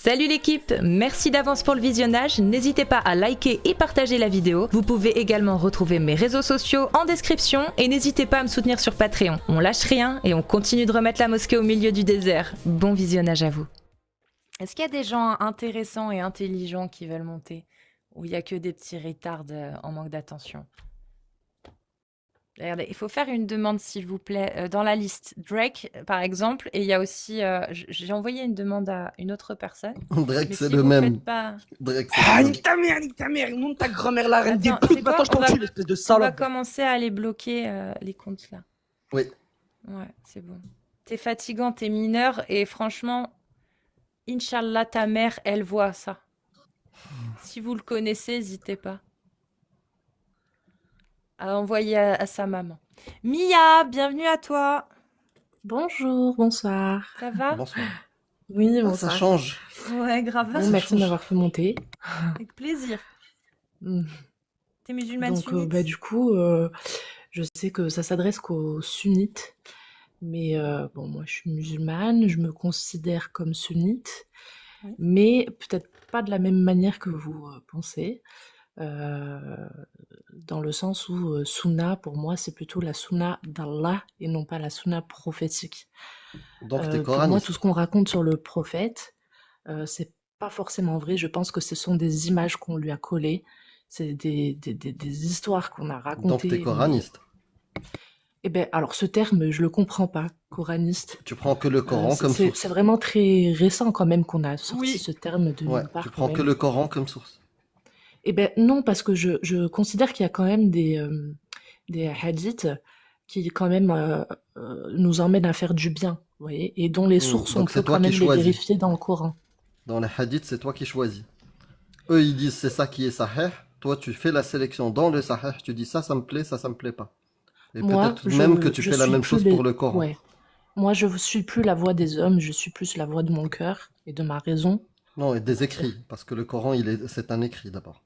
Salut l'équipe, merci d'avance pour le visionnage, n'hésitez pas à liker et partager la vidéo. Vous pouvez également retrouver mes réseaux sociaux en description et n'hésitez pas à me soutenir sur Patreon. On lâche rien et on continue de remettre la mosquée au milieu du désert. Bon visionnage à vous. Est-ce qu'il y a des gens intéressants et intelligents qui veulent monter? Ou il n'y a que des petits retards en manque d'attention? Regardez, il faut faire une demande s'il vous plaît dans la liste. Drake par exemple, et il y a aussi, j'ai envoyé une demande à une autre personne. Drake, Mais c'est si le vous même. faites pas... Drake, c'est Ah, le même. nique ta mère, monte ta grand-mère la reine des Attends, putes, c'est quoi? maintenant je t'encule, espèce de On va salope. commencer à aller bloquer les comptes là. Oui. Ouais, c'est bon. T'es fatigant, t'es mineur et franchement, Inch'Allah, ta mère, elle voit ça. Si vous le connaissez, n'hésitez pas à envoyer à sa maman. Mia, bienvenue à toi. Bonjour, bonsoir. Ça va? Bonsoir. Oui, Ah, ça bonsoir. change. Ouais, grave. Bon, ça merci de change. m'avoir fait monter. Avec plaisir. Hmm. T'es musulmane Donc, sunnite? du coup, je sais que ça s'adresse qu'aux sunnites. Mais bon, moi, je suis musulmane, je me considère comme sunnite, Oui. mais peut-être pas de la même manière que vous pensez. Dans le sens où sunna, pour moi, c'est plutôt la sunna d'Allah et non pas la sunna prophétique. Donc, t'es Pour moi, coraniste. tout ce qu'on raconte sur le prophète, c'est pas forcément vrai. Je pense que ce sont des images qu'on lui a collées, c'est des histoires qu'on a Donc, t'es racontées. Mais coraniste. eh ben, alors ce terme, je le comprends pas, coraniste. Tu prends que le Coran comme C'est source. vraiment très récent quand même qu'on a sorti Oui. ce terme de Ouais, nulle part tu quand prends que même. le Coran comme source. Eh ben non, parce que je considère qu'il y a quand même des hadiths qui quand même nous emmènent à faire du bien, vous voyez, et dont les sources, on Donc, peut c'est toi quand qui même les choisis. vérifier dans le Coran. Dans les hadiths, c'est toi qui choisis. Eux, ils disent c'est ça qui est sahih. Toi, tu fais la sélection dans le sahih. Tu dis ça me plaît, ça me plaît pas. Et Moi, peut-être même que tu je fais la suis même plus chose pour le Coran. ouais. Moi, je suis plus la voix des hommes, je suis plus la voix de mon cœur et de ma raison, Non, et on des va dire. écrits. Parce que le Coran, c'est un écrit d'abord.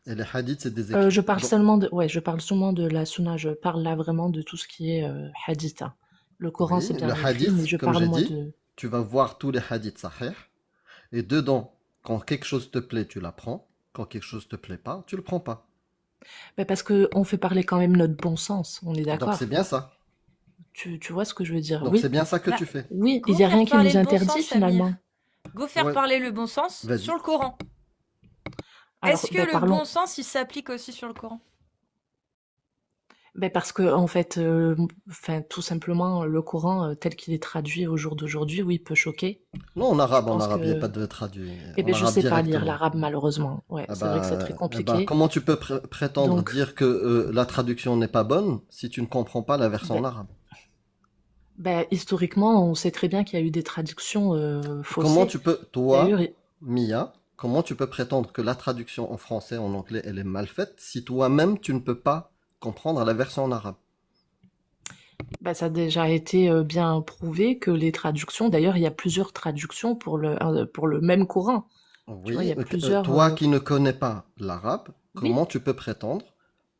Et les hadiths, c'est des écrits. Je parle Donc, seulement je parle seulement de la sunna, je parle là vraiment de tout ce qui est hadith, hein. Le Coran, oui, c'est le bien écrit, mais hadith, je comme parle j'ai moi dit, de... tu vas voir tous les hadiths sahih. Et dedans, quand quelque chose te plaît, tu l'apprends. Quand quelque chose te plaît pas, tu le prends pas. Mais parce que on fait parler quand même notre bon sens, on est Donc c'est d'accord? bien ça. Tu vois ce que je veux dire? Donc c'est Oui, bien ça que Bah, tu fais. oui, il go y a faire rien qui parler nous le bon interdit sens, Samir. finalement. Go faire Ouais, parler le bon sens vas-y. sur le Coran. Alors, Est-ce que ben le bon parlons. sens, il s'applique aussi sur le Coran? Ben parce que en fait, enfin tout simplement, le Coran tel qu'il est traduit au jour d'aujourd'hui, oui, peut choquer. Non, Je en pense arabe, il n'y a pas que, de traduit. eh En ben je arabe sais pas lire directement. l'arabe malheureusement. Ouais, c'est vrai que c'est très compliqué. Comment tu peux prétendre Donc, dire que la traduction n'est pas bonne si tu ne comprends pas la version en ben, arabe? ben, historiquement, on sait très bien qu'il y a eu des traductions Comment faussées. tu peux, D'ailleurs, toi, Mia, comment tu peux prétendre que la traduction en français, en anglais, elle est mal faite si toi-même tu ne peux pas comprendre la version en arabe? ben, ça a déjà été bien prouvé que les traductions, d'ailleurs, il y a plusieurs traductions pour le même Coran. Tu vois, il y Oui, a plusieurs. toi qui ne connais pas l'arabe, Oui, comment tu peux prétendre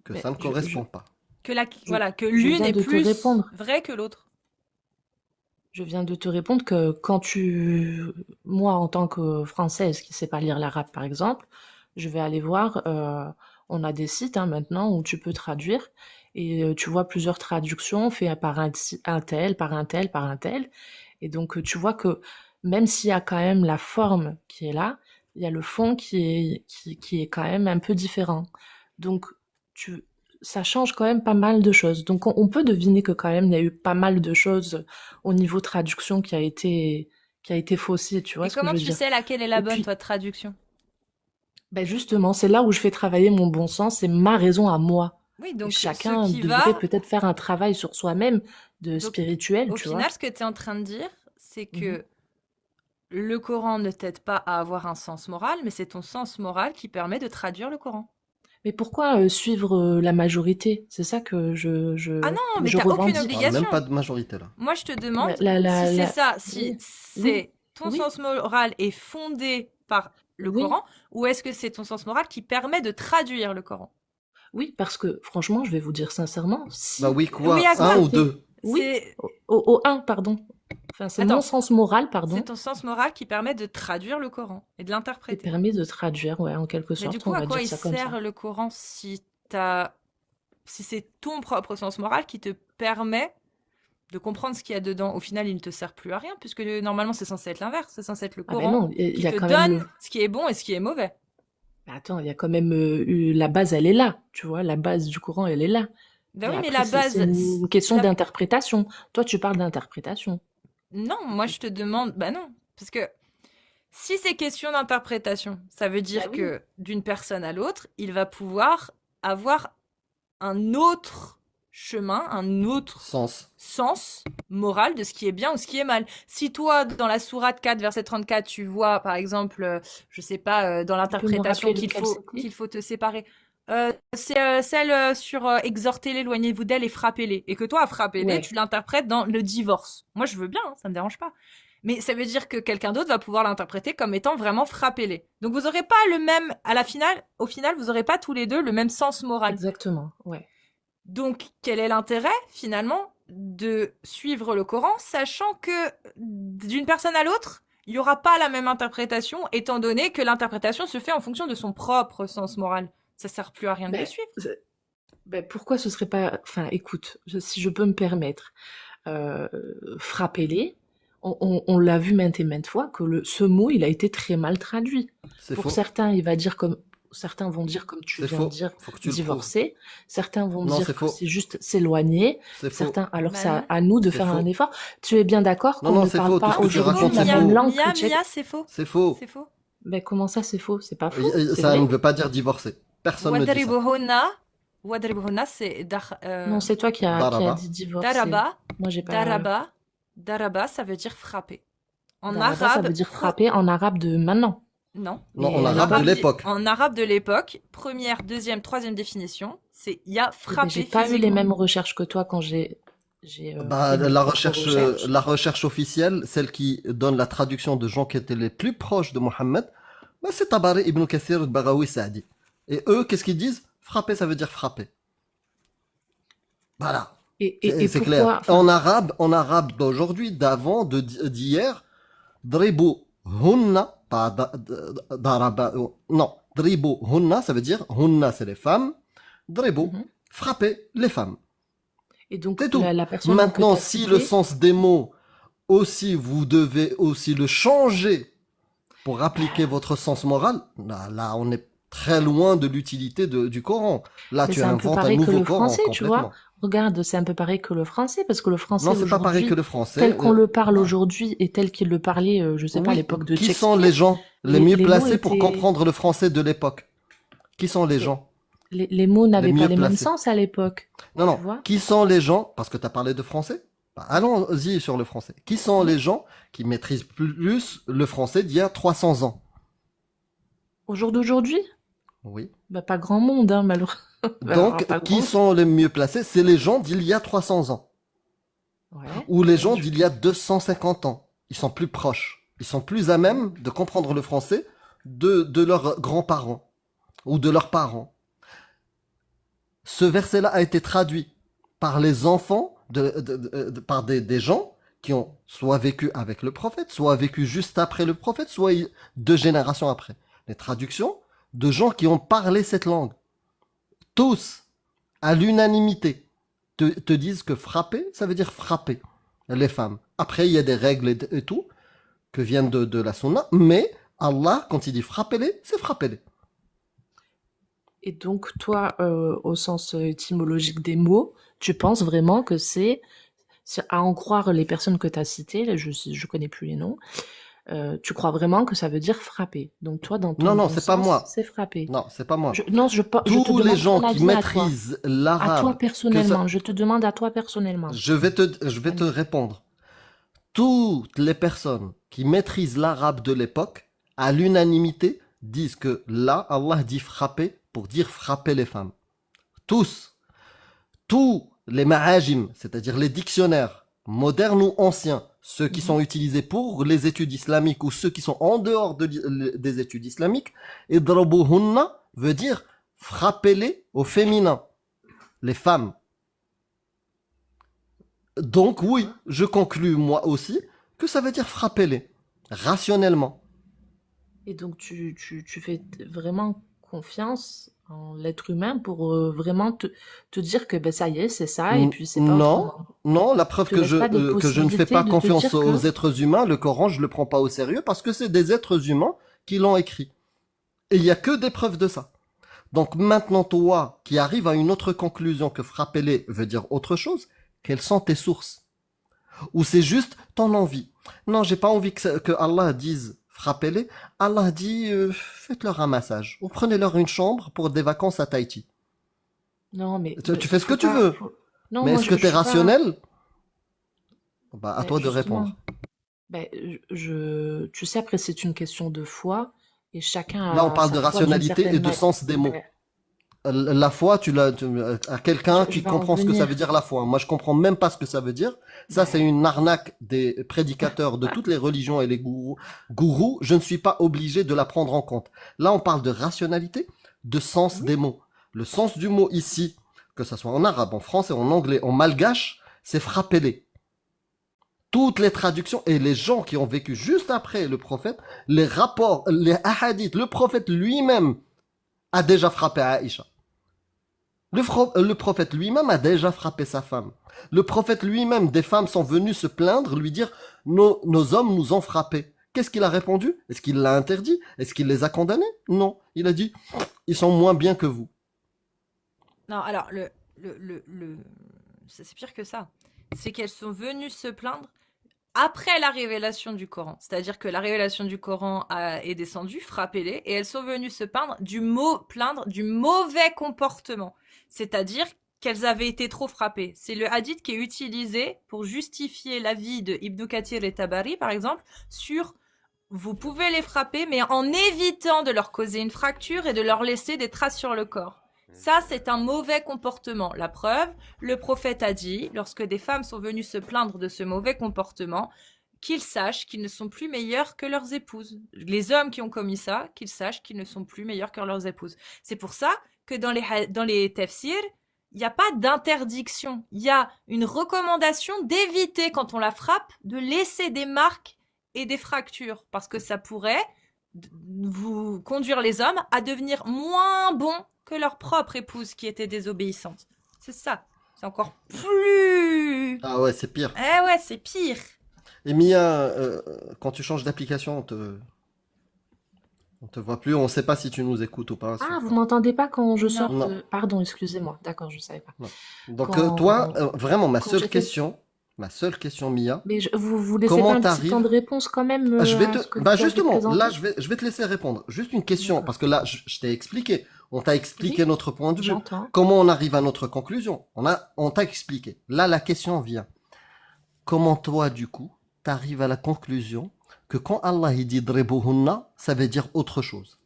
que Ben, ça ne correspond pas? voilà, que je l'une viens est de te plus répondre. vraie que l'autre. Je viens de te répondre que moi, en tant que Française qui sait pas lire l'arabe, par exemple, je vais aller voir, on a des sites hein, maintenant où tu peux traduire et tu vois plusieurs traductions faites par un tel, par un tel, par un tel. Et donc, tu vois que même s'il y a quand même la forme qui est là, il y a le fond qui est quand même un peu différent. Donc, tu, ça change quand même pas mal de choses. Donc, on peut deviner que quand même, il y a eu pas mal de choses au niveau traduction qui a été faussée, tu vois Et ce que je comment veux tu dire? sais laquelle est la Et bonne, puis, toi, traduction? ben justement, c'est là où je fais travailler mon bon sens, c'est ma raison à moi. Oui, Et donc ce chacun qui devrait va. peut-être faire un travail sur soi-même de Donc, spirituel, au tu final, vois. ce que tu es en train de dire, c'est Mhm. que le Coran ne t'aide pas à avoir un sens moral, mais c'est ton sens moral qui permet de traduire le Coran. Mais pourquoi suivre la majorité? C'est ça que Ah non, mais je t'as aucune On parle revendique. même obligation. pas de majorité là. Moi, je te demande si Oui, oui, c'est ton oui, sens moral est fondé par le oui, Coran, ou est-ce que c'est ton sens moral qui permet de traduire le Coran? oui, parce que franchement, je vais vous dire sincèrement, Bah si oui, Oui, quoi? à Un quoi? ou c'était, deux? oui, C'est au 1, pardon. Enfin, c'est Attends, mon sens moral, c'est pardon, ton sens moral qui permet de traduire le Coran et de qui l'interpréter. permet de traduire, ouais, en quelque Mais du sorte, coup, on à va quoi dire il ça comme ça. sert le Coran si c'est ton propre sens moral qui te permet de comprendre ce qu'il y a dedans? Au final, il ne te sert plus à rien, puisque normalement, c'est censé être l'inverse. C'est censé être le Ah ben Coran non, il qui y a te quand même le... donne ce qui est bon et ce qui est mauvais. Attends, il y a quand même la base, elle est là, tu vois, la base du Coran, elle est là. Ben Mais oui, mais après, la c'est base, une question la- d'interprétation. Toi, tu parles d'interprétation. non, moi je te demande, bah non, parce que si c'est question d'interprétation, ça veut Bah dire oui, que d'une personne à l'autre, il va pouvoir avoir un autre chemin, un autre Sens. sens moral de ce qui est bien ou ce qui est mal. Si toi, dans la sourate 4, verset 34, tu vois, par exemple, je sais pas, dans tu peux me l'interprétation rappeler lequel c'était? qu'il faut te séparer, c'est celle sur exhortez-les, éloignez-vous d'elle et frappez-les. Et que toi, à frapper-les, Ouais, tu l'interprètes dans le divorce. Moi, je veux bien, hein, ça me dérange pas. Mais ça veut dire que quelqu'un d'autre va pouvoir l'interpréter comme étant vraiment frappez-les. Donc vous aurez pas le même, au final, vous aurez pas tous les deux le même sens moral. exactement, ouais. Donc, quel est l'intérêt, finalement, de suivre le Coran, sachant que d'une personne à l'autre, il n'y aura pas la même interprétation, étant donné que l'interprétation se fait en fonction de son propre sens moral. Ça sert plus à rien de le Ben, suivre. ben, pourquoi ce serait pas... Enfin, écoute, si je peux me permettre, euh, frappez-les, on l'a vu maintes et maintes fois que ce mot, il a été très mal traduit. C'est Pour faux. certains, il va dire comme... Certains vont dire, comme tu C'est viens de faux. dire, Faut que tu le prouves. divorcer. Certains vont Non, c'est dire que faux. c'est juste s'éloigner. C'est faux. Certains, alors Bah c'est à, non. à nous de C'est faire un faux. effort. Tu es bien d'accord Non, qu'on non, ne c'est parle faux. Tout pas ce que tu C'est faux, racontes, aujourd'hui c'est la même faux. langue chrétienne? Mia, c'est faux. C'est faux. C'est faux. Ben comment ça c'est faux? C'est pas faux, c'est Ça vrai. ne veut pas dire divorcer. Personne ne dit ça. Wadribuhunna, Wadribuhunna, c'est Non, c'est toi qui a Daraba. dit divorcer. daraba, Moi, j'ai pas. daraba, daraba, ça veut dire frapper. En Daraba, ça arabe, veut dire frapper en arabe de maintenant. non. Non, Et en à arabe de l'époque, l'époque. En arabe de l'époque, première, deuxième, troisième définition, c'est il y a eh ben, j'ai frappé pas eu les physiquement. mêmes recherches que toi quand j'ai Bah, fait mes propres recherches. la recherche officielle, celle qui donne la traduction de gens qui étaient les plus proches de Mohammed, bah, c'est Tabari ibn Kathir al-Baghawi Saadi. Et eux, qu'est-ce qu'ils disent? Frapper, ça veut dire frapper. Voilà. Et C'est clair. pourquoi, enfin, En arabe d'aujourd'hui, d'avant, d'hier, dribu hunna, pas daraba, non, dribu hunna, ça veut dire hunna, c'est les femmes, dribu, mhm. frapper les femmes. Et donc C'est tout. la personne que tu Maintenant, as si le citée, sens des mots aussi, vous devez aussi le changer pour appliquer votre sens moral, là, on est très loin de l'utilité du Coran. Là, mais tu c'est un peu inventes un pareil que nouveau le Coran français, tu vois. complètement. Regarde, c'est un peu pareil que le français, parce que le français Non, c'est pas pareil que aujourd'hui, le français. tel qu'on le parle aujourd'hui et tel qu'il le parlait, je sais pas, à Oui, l'époque de qui sont les Shakespeare, gens les mieux les mots placés pour étaient, comprendre le français de l'époque? Qui sont les gens les mots les n'avaient pas mieux les mêmes placés? sens à l'époque, Non, tu non. vois. Qui sont les gens, parce que tu as parlé de français? Bah, allons-y sur le français. Qui sont Mhm. les gens qui maîtrisent plus le français d'il y a 300 ans? Au jour d'aujourd'hui, Oui. bah, pas grand monde, hein, malheureusement. Alors, Donc, pas qui grand. sont les mieux placés? C'est les gens d'il y a 300 ans. Ouais. Ou les Et gens du d'il y coup, a 250 ans. Ils sont plus proches. Ils sont plus à même de comprendre le français de leurs grands-parents ou de leurs parents. Ce verset-là a été traduit par les enfants, par des gens qui ont soit vécu avec le prophète, soit vécu juste après le prophète, soit 2 générations après. Les traductions de gens qui ont parlé cette langue. Tous, à l'unanimité, te disent que frapper, ça veut dire frapper les femmes. Après, il y a des règles et tout que viennent de la sunna, mais Allah, quand il dit frappez-les, c'est frappez-les. et donc, toi, au sens étymologique des mots, tu penses vraiment que à en croire les personnes que tu as citées, là, je connais plus les noms, tu crois vraiment que ça veut dire frapper. Donc, toi, dans Non, non, ton c'est pas sens, moi. c'est frapper. Non, c'est pas moi. Non, je te Tous les demande gens ton qui avis à toi. maîtrisent À toi l'arabe, personnellement. Je te demande à toi personnellement. je vais te Allez. répondre. Toutes les personnes qui maîtrisent l'arabe de l'époque, à l'unanimité, disent que là, Allah dit frapper pour dire frapper les femmes. Tous. Tous les ma'ajim, c'est-à-dire les dictionnaires, modernes ou anciens, ceux qui Mhm. sont utilisés pour les études islamiques ou ceux qui sont en dehors des études islamiques, idrabuhunna veut dire frappez-les au féminin, les femmes. Donc oui, Hein? je conclus moi aussi que ça veut dire frappez-les, rationnellement. Et donc tu fais vraiment confiance en l'être humain pour vraiment te dire que ben, ça y est, c'est ça, et puis c'est pas Non, autrement. non, la Il preuve te laisse pas de que je ne fais possibilité pas de te confiance dire aux que êtres humains, le Coran, je le prends pas au sérieux parce que c'est des êtres humains qui l'ont écrit. Et il y a que des preuves de ça. Donc maintenant, toi, qui arrives à une autre conclusion que frapper-les veut dire autre chose, quelles sont tes sources? Ou c'est juste ton envie? Non, j'ai pas envie que Allah dise frappez-les. Allah dit faites-leur un massage. Ou prenez-leur une chambre pour des vacances à Tahiti. non, mais Tu fais ce que faut tu pas. veux. Non, Mais moi est-ce que je t'es suis pas. rationnel? Bah, à Ben, toi de justement, répondre. ben, tu sais, après c'est une question de foi et chacun Là, on a parle sa de foi d'une rationalité et certaine de manière. sens des mots. Ben, La foi, à quelqu'un je qui vais en comprend ce que ça veut venir. dire la foi. Moi, je comprends même pas ce que ça veut dire. Ça, c'est Ben, une arnaque des prédicateurs de toutes les religions et les gourous. Je ne suis pas obligé de la prendre en compte. Là, on parle de rationalité, de sens oui, des mots. Le sens du mot ici, que ça soit en arabe, en français, en anglais, en malgache, c'est frapper-les. Toutes les traductions et les gens qui ont vécu juste après le prophète, les rapports, les hadiths, le prophète lui-même a déjà frappé Aïcha. Le prophète lui-même a déjà frappé sa femme. Le prophète lui-même, des femmes sont venues se plaindre, lui dire nos hommes nous ont frappés. Qu'est-ce qu'il a répondu? Est-ce qu'il l'a interdit? Est-ce qu'il les a condamnés? Non. Il a dit ils sont moins bien que vous. Non, alors, c'est pire que ça. C'est qu'elles sont venues se plaindre après la révélation du Coran. C'est-à-dire que la révélation du Coran est descendue, frappez-les, et elles sont venues se plaindre du mauvais comportement. C'est-à-dire qu'elles avaient été trop frappées. C'est le hadith qui est utilisé pour justifier l'avis de Ibn Kathir et Tabari, par exemple, sur vous pouvez les frapper, mais en évitant de leur causer une fracture et de leur laisser des traces sur le corps. Ça, c'est un mauvais comportement. La preuve, le prophète a dit, lorsque des femmes sont venues se plaindre de ce mauvais comportement, qu'ils sachent qu'ils ne sont plus meilleurs que leurs épouses. Les hommes qui ont commis ça, qu'ils sachent qu'ils ne sont plus meilleurs que leurs épouses. C'est pour ça que dans les tafsirs, il n'y a pas d'interdiction. Il y a une recommandation d'éviter, quand on la frappe, de laisser des marques et des fractures, parce que ça pourrait vous conduire les hommes à devenir moins bons que leur propre épouse qui était désobéissante. C'est ça. C'est encore plus... Ah ouais, c'est pire. Eh ouais, c'est pire. Et Mia, quand tu changes d'application, on te voit plus, on sait pas si tu nous écoutes ou pas. ah, vous m'entendez pas quand je sors Non. Non, de... Pardon, excusez-moi. D'accord, je savais pas. non. Donc toi, Quand, vraiment, quand j'ai fait... ma seule question, Mia, Mais vous laissez pas comment un petit temps t'arrives? de réponse quand même Ah, je vais à te, ce que bah vous avez justement, présenté? là, je vais te laisser répondre. Juste une question, D'accord. parce que là, je t'ai expliqué. On t'a expliqué Oui, notre point de vue. j'entends. Comment on arrive à notre conclusion? On t'a expliqué. Là, la question vient. Comment toi, du coup, t'arrives à la conclusion que quand Allah il dit dribuhunna, ça veut dire autre chose?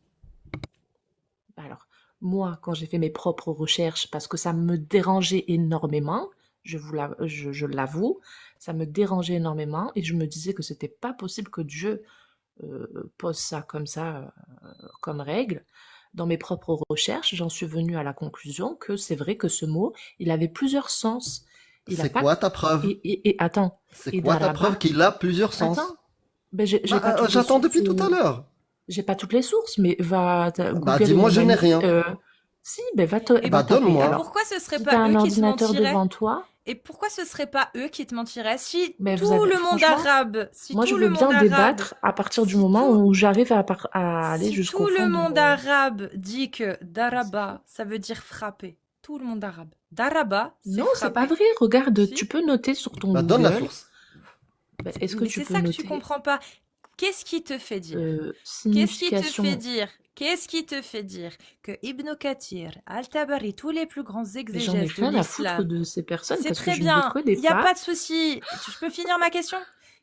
Alors, moi, quand j'ai fait mes propres recherches, parce que ça me dérangeait énormément, je l'avoue, ça me dérangeait énormément et je me disais que c'était pas possible que Dieu pose ça, comme règle. Dans mes propres recherches, j'en suis venue à la conclusion que c'est vrai que ce mot, il avait plusieurs sens. Il a C'est pas... quoi ta preuve? Et attends, C'est et quoi ta preuve Daraba, qu'il a plusieurs sens? attends, ben j'ai pas Bah, toutes les j'attends sources. depuis tout à l'heure. J'ai pas toutes les sources, mais Bah, Google dis-moi, je n'ai Humanity. rien. Si, ben Et, Bah, va taper. et donne-moi. Alors, pourquoi ce serait si pas t'as un eux qui te ordinateur mentiraient? devant toi, Et pourquoi ce serait pas eux qui te mentiraient? Si ben tout le monde franchement, arabe, moi je veux bien débattre à partir du si moment tout, où j'arrive à aller si jusqu'au tout le fond de monde mon... arabe dit que daraba, ça veut dire frapper. Tout le monde arabe. Daraba, c'est Non, c'est pas frapper. vrai. Regarde, Si? tu peux noter sur ton Bah, donne la Google. source. Ben, est-ce que Mais tu c'est peux ça que tu noter comprends pas. Qu'est-ce qui te fait dire? Qu'est-ce qui te fait signification? dire? Qu'est-ce qui te fait dire que Ibn Kathir, Al-Tabari, tous les plus grands Mais j'en ai exégèses de rien à foutre l'islam, de ces personnes c'est parce que très je ne les bien, connais il n'y a pas. pas de souci. Je peux finir ma question?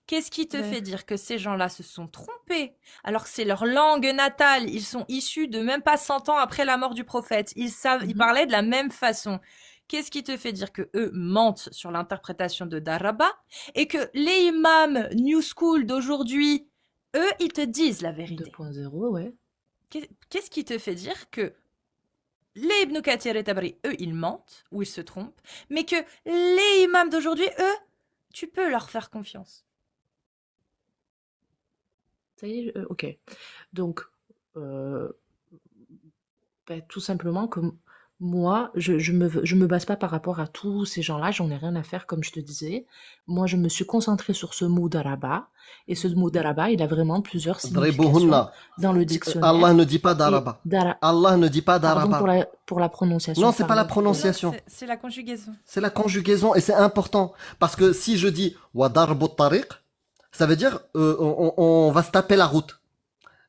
Qu'est-ce qui te Ben, fait dire que ces gens-là se sont trompés alors que c'est leur langue natale? Ils sont issus de même pas 100 ans après la mort du prophète. Ils parlaient de la même façon. Qu'est-ce qui te fait dire que eux mentent sur l'interprétation de Daraba et que les imams New School d'aujourd'hui, eux, ils te disent la vérité? 2.0, ouais. Qu'est-ce qui te fait dire que les Ibn Kathir et Tabari, eux, ils mentent ou ils se trompent, mais que les imams d'aujourd'hui, eux, Tu peux leur faire confiance. Ça y est, ok. Donc, tout simplement que moi, je me base pas par rapport à tous ces gens-là, j'en ai rien à faire, comme je te disais. Moi, je me suis concentrée sur ce mot daraba, et ce mot daraba, il a vraiment plusieurs significations Dribuhunna. dans le Allah dictionnaire. ne dit pas Et daraba. dara, Allah ne dit pas pardon daraba. pour la prononciation, Non, c'est pas la pardon. prononciation. C'est la conjugaison. C'est la conjugaison et c'est important. Parce que si je dis wa darbu tariq, ça veut dire on va se taper la route.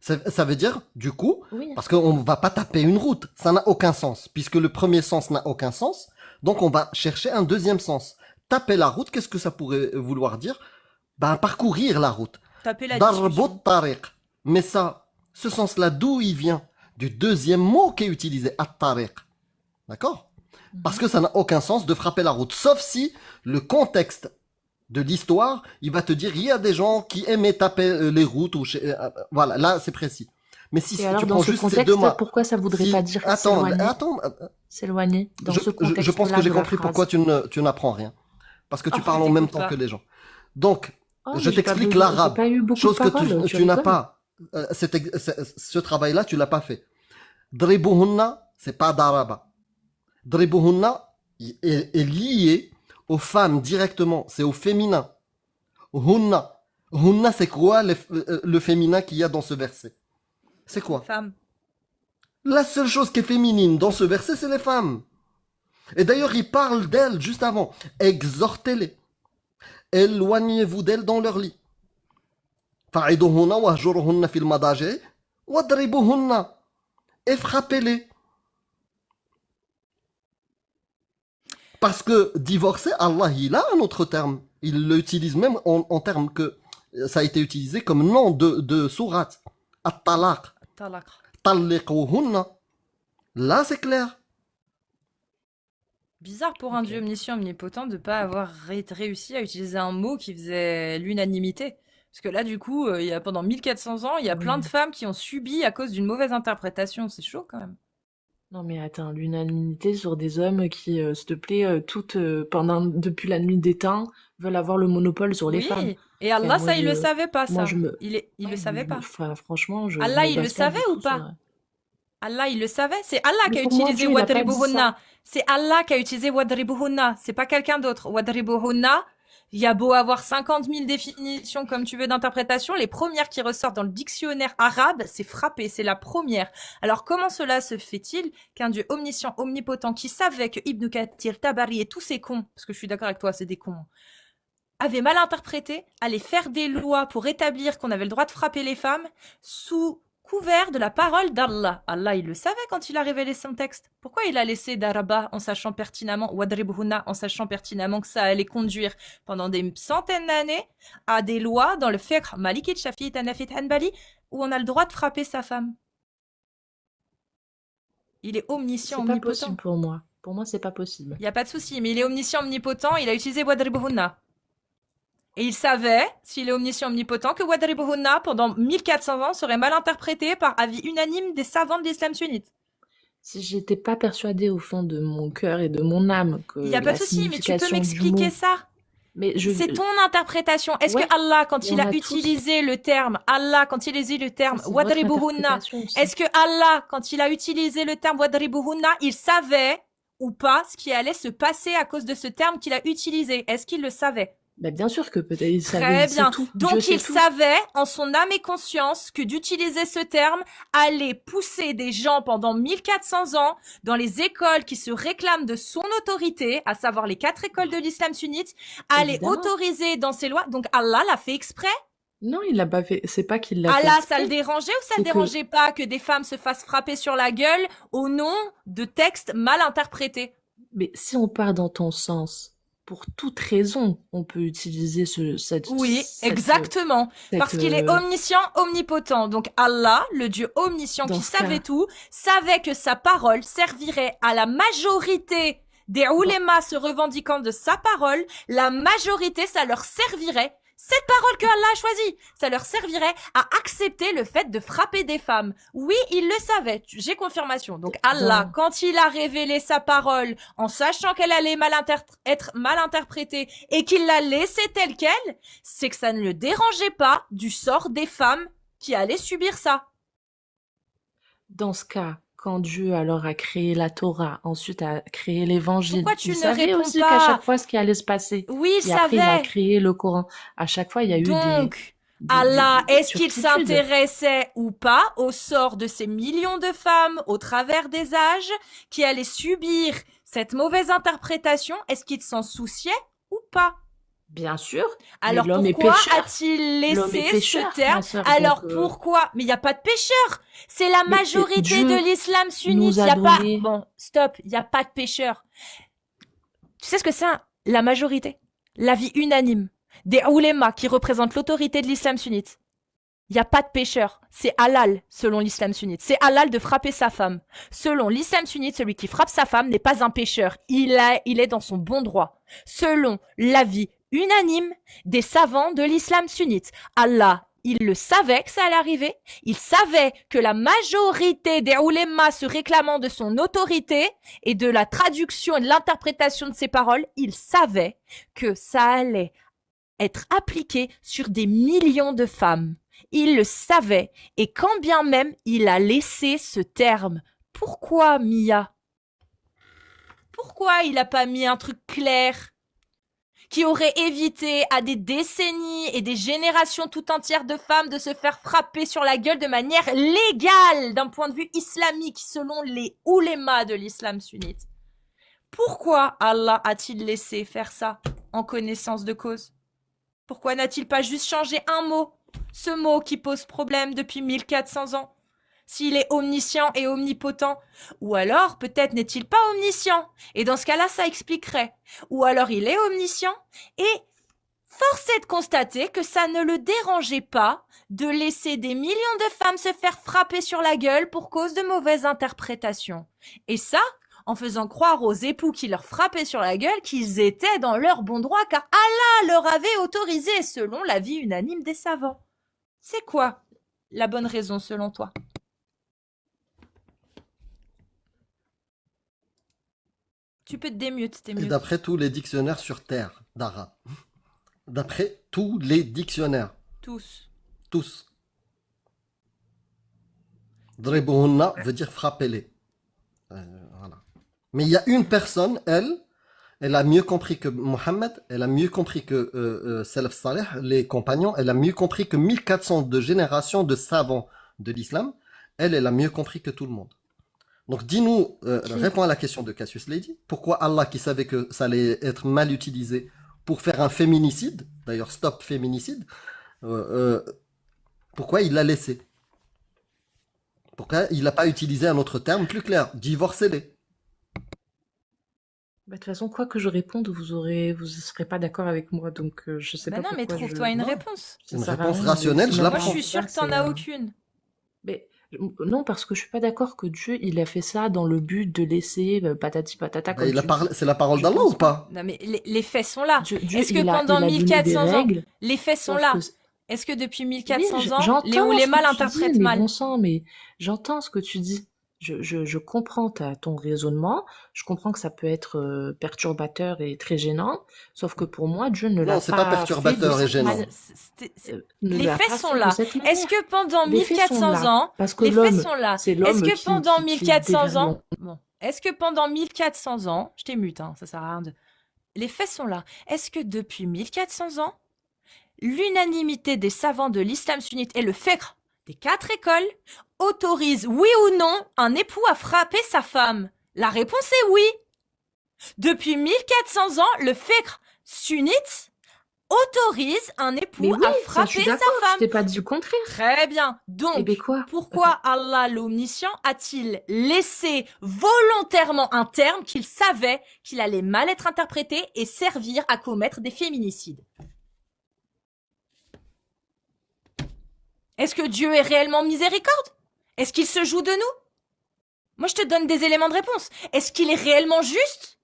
Ça veut dire, du coup, Oui, parce qu'on ne va pas taper une route. Ça n'a aucun sens. Puisque le premier sens n'a aucun sens. Donc on va chercher un deuxième sens. Taper la route, qu'est-ce que ça pourrait vouloir dire? Ben, parcourir la route. Taper la Darbu discussion. tariq. Mais ça, ce sens-là, d'où il vient? Du deuxième mot qui est utilisé, at-tariq. D'accord? Parce que ça n'a aucun sens de frapper la route. Sauf si le contexte de l'histoire, il va te dire, il y a des gens qui aimaient taper les routes. Voilà, là, c'est précis. Mais si et alors tu dans prends ce juste ces deux contexte, mots... pourquoi ça voudrait pas dire Attends, s'éloigner? attends. S'éloigner dans ce Je pense contexte-là que j'ai de la compris pourquoi phrase. tu n'apprends rien. Parce que tu Oh, parles en t'écoutes même temps pas. que les gens. Donc, Oh, je mais j'ai pas t'explique besoin, j'ai l'arabe. pas eu beaucoup de Chose que paroles, tu tu n'as rigoles. pas. Ce travail-là, tu l'as pas fait. Dribuhunna, c'est pas d'arabe. Dribuhunna est lié aux femmes directement. C'est au féminin. Hunna. Hunna, c'est quoi le féminin qu'il y a dans ce verset? C'est quoi? Femme. La seule chose qui est féminine dans ce verset, c'est les femmes. Et d'ailleurs, il parle d'elles juste avant. Exhortez-les. Éloignez-vous d'elles dans leur lit. Fa'iduhunna wahjuruhunna fil madaji wadribuhunna. Et frappez-les. Parce que divorcer, Allah, il a un autre terme. Il l'utilise même en termes que ça a été utilisé comme nom de sourate. At-talaq. Talaq. Talliquhunna. Là, c'est clair. Bizarre pour un Ok. dieu omniscient, omnipotent de pas avoir réussi à utiliser un mot qui faisait l'unanimité. Parce que là, du coup, il y a pendant 1400 ans, il y a plein de Oui. femmes qui ont subi à cause d'une mauvaise interprétation. C'est chaud quand même. Non mais attends, l'unanimité sur des hommes qui, s'il te plaît, depuis la nuit des temps, veulent avoir le monopole sur les femmes. Oui, et Et Allah, moi, ça, il le savait pas, moi, ça. je me, Il le savait pas. enfin, franchement, je Allah, me il le base pas du savait ou tout pas? sur. Allah, il le savait. C'est Allah Mais qui a pour moi, utilisé Dieu, il a pas dit Wadribuhunna. ça. C'est Allah qui a utilisé Wadribuhunna. C'est pas quelqu'un d'autre. Wadribuhunna, il y a beau avoir 50 000 définitions comme tu veux d'interprétation, les premières qui ressortent dans le dictionnaire arabe, c'est frapper, c'est la première. Alors comment cela se fait-il qu'un Dieu omniscient, omnipotent, qui savait que Ibn Kathir, Tabari et tous ces cons, parce que je suis d'accord avec toi, c'est des cons, avaient mal interprété, allaient faire des lois pour établir qu'on avait le droit de frapper les femmes sous couvert de la parole d'Allah. Allah, il le savait quand il a révélé son texte. Pourquoi il a laissé Daraba en sachant pertinemment, Wadribuhunna en sachant pertinemment que ça allait conduire pendant des centaines d'années à des lois dans le fiqh Maliki, Shafi'i, Hanafi, Hanbali où on a le droit de frapper sa femme? Il est omniscient, C'est pas omnipotent. possible pour moi. Pour moi, c'est pas possible. Il n'y a pas de souci, mais il est omniscient, omnipotent, il a utilisé Wadribuhunna. Et il savait, s'il est omniscient, omnipotent, que Wadribuhunna, pendant 1400 ans, serait mal interprété par avis unanime des savants de l'islam sunnite. Si j'étais pas persuadée au fond de mon cœur et de mon âme que Il n'y a pas la de souci, mais tu peux signification du m'expliquer mot, ça? mais C'est ton interprétation. Est-ce Ouais, que Allah, quand mais il on a a tous- utilisé le terme, Allah, quand il a utilisé le terme ça, c'est votre Wadribuhunna, interprétation aussi. est-ce que Allah, quand il a utilisé le terme Wadribuhunna, il savait ou pas ce qui allait se passer à cause de ce terme qu'il a utilisé? Est-ce qu'il le savait? Bah, bien sûr que peut-être il savait, Très il sait bien. tout. Donc Dieu il sait tout. savait en son âme et conscience que d'utiliser ce terme allait pousser des gens pendant 1400 ans dans les écoles qui se réclament de son autorité, à savoir les 4 écoles de l'islam sunnite, à les Évidemment. autoriser dans ses lois. Donc Allah l'a fait exprès. Non, il l'a pas fait. C'est pas qu'il l'a fait Allah, exprès. ça le dérangeait ou ça C'est le que- dérangeait pas que des femmes se fassent frapper sur la gueule au nom de textes mal interprétés? Mais si on part dans ton sens, pour toute raison, on peut utiliser Oui, exactement. Parce qu'il est omniscient, omnipotent. Donc Allah, le Dieu omniscient Dans qui ce savait cas- tout, savait que sa parole servirait à la majorité des oulémas se revendiquant de sa parole. La majorité, ça leur servirait. cette parole que Allah a choisie, ça leur servirait à accepter le fait de frapper des femmes. Oui, ils le savaient, j'ai confirmation. Donc Allah, quand il a révélé sa parole, en sachant qu'elle allait être mal interprétée et qu'il l'a laissée telle qu'elle, c'est que ça ne le dérangeait pas du sort des femmes qui allaient subir ça. Dans ce cas, quand Dieu alors a créé la Torah, ensuite a créé l'évangile, Pourquoi tu il ne savait réponds aussi pas? qu'à chaque fois ce qui allait se passer. Oui, il Et après, il a savait. créé le Coran. À chaque fois, il y a eu Donc, des Allah, est-ce qu'il turpitudes. s'intéressait ou pas au sort de ces millions de femmes au travers des âges qui allaient subir cette mauvaise interprétation? Est-ce qu'il s'en souciait ou pas? Bien sûr. Alors l'homme est pourquoi pécheur. a-t-il L'homme est laissé pécheur, ce terme? ma sœur, Alors donc, pourquoi? Mais il n'y a pas de pécheurs. C'est la Mais majorité Dieu de l'islam sunnite. nous a Il y a pas. donné- Bon, stop. Il n'y a pas de pécheurs. Tu sais ce que c'est la majorité? L'avis unanime des oulémas qui représentent l'autorité de l'islam sunnite. Il n'y a pas de pécheur. C'est halal selon l'islam sunnite. C'est halal de frapper sa femme. Selon l'islam sunnite, celui qui frappe sa femme n'est pas un pécheur. Il est dans son bon droit. Selon l'avis unanime des savants de l'islam sunnite. Allah, il le savait que ça allait arriver. Il savait que la majorité des oulémas se réclamant de son autorité et de la traduction et de l'interprétation de ses paroles, il savait que ça allait être appliqué sur des millions de femmes. Il le savait, et quand bien même il a laissé ce terme. Pourquoi, Mia? Pourquoi il n'a pas mis un truc clair qui aurait évité à des décennies et des générations tout entières de femmes de se faire frapper sur la gueule de manière légale d'un point de vue islamique selon les oulémas de l'islam sunnite? Pourquoi Allah a-t-il laissé faire ça en connaissance de cause? Pourquoi n'a-t-il pas juste changé un mot? Ce mot qui pose problème depuis 1400 ans. S'il est omniscient et omnipotent. Ou alors, peut-être n'est-il pas omniscient. Et dans ce cas-là, ça expliquerait. Ou alors, il est omniscient. Et force est de constater que ça ne le dérangeait pas de laisser des millions de femmes se faire frapper sur la gueule pour cause de mauvaises interprétations. Et ça, en faisant croire aux époux qui leur frappaient sur la gueule qu'ils étaient dans leur bon droit car Allah leur avait autorisé selon l'avis unanime des savants. C'est quoi la bonne raison selon toi? Tu peux te démute, t'es Et mieux. d'après tous les dictionnaires sur Terre d'arabe. D'après tous les dictionnaires. Tous. Tous. Dribuhunna veut dire frappez-les. Voilà. Mais il y a une personne, elle a mieux compris que Mohammed, elle a mieux compris que Salaf Saleh, les compagnons, elle a mieux compris que 1400 de générations de savants de l'islam, elle a mieux compris que tout le monde. Donc dis-nous, réponds à la question de Cassius Lady, pourquoi Allah qui savait que ça allait être mal utilisé pour faire un féminicide, d'ailleurs stop féminicide, pourquoi il l'a laissé? Pourquoi il n'a pas utilisé un autre terme plus clair? Divorcez-les. Bah, de toute façon, quoi que je réponde, vous serez pas d'accord avec moi, donc je sais Bah pas non, mais pourquoi trouve-toi une non, réponse. ça Une sert à réponse rien de- rationnelle, je sinon, la Moi, je prends. suis sûre que t'en c'est, as aucune. Mais non, parce que je suis pas d'accord que Dieu, il a fait ça dans le but de laisser patati patata, Bah, comme tu dis. c'est la parole Je d'Allah pense ou pas? Non, mais les faits sont là. Dieu, Est-ce que il a pendant donné des 1400 ans, règles, les faits sont sauf là? que Est-ce que depuis oui, 1400 ans, j'entends les ce oulémas que tu dis, l'interprètent mais mal? bon sang, mais j'entends ce que tu dis. Je comprends ton raisonnement. Je comprends que ça peut être perturbateur et très gênant. Sauf que pour moi, Dieu ne Non, l'a c'est pas pas fait de perturbateur et cette gênant. manière. Ne Les l'a faits pas sont fait de là. cette Est-ce manière. que pendant Les faits sont 1400 là. ans, Parce que les faits l'homme, sont là? c'est Est-ce l'homme que pendant qui 1400 ans, déverrouille. bon, est-ce que pendant 1400 ans, je t'ai mute, hein, ça sert à rien de... Les faits sont là. Est-ce que depuis 1400 ans, l'unanimité des savants de l'islam sunnite et le fiqh des 4 écoles autorise, oui ou non, un époux à frapper sa femme? La réponse est oui. Depuis 1400 ans, le fiqh sunnite autorise un Mais époux oui, à ça, je frapper suis sa d'accord. Je femme. t'ai pas dit le contraire. Très bien. Eh Donc, ben quoi? pourquoi Allah l'omniscient a-t-il laissé volontairement un terme qu'il savait qu'il allait mal être interprété et servir à commettre des féminicides? Est-ce que Dieu est réellement miséricorde? Est-ce qu'il se joue de nous? Moi, je te donne des éléments de réponse. Est-ce qu'il est réellement juste?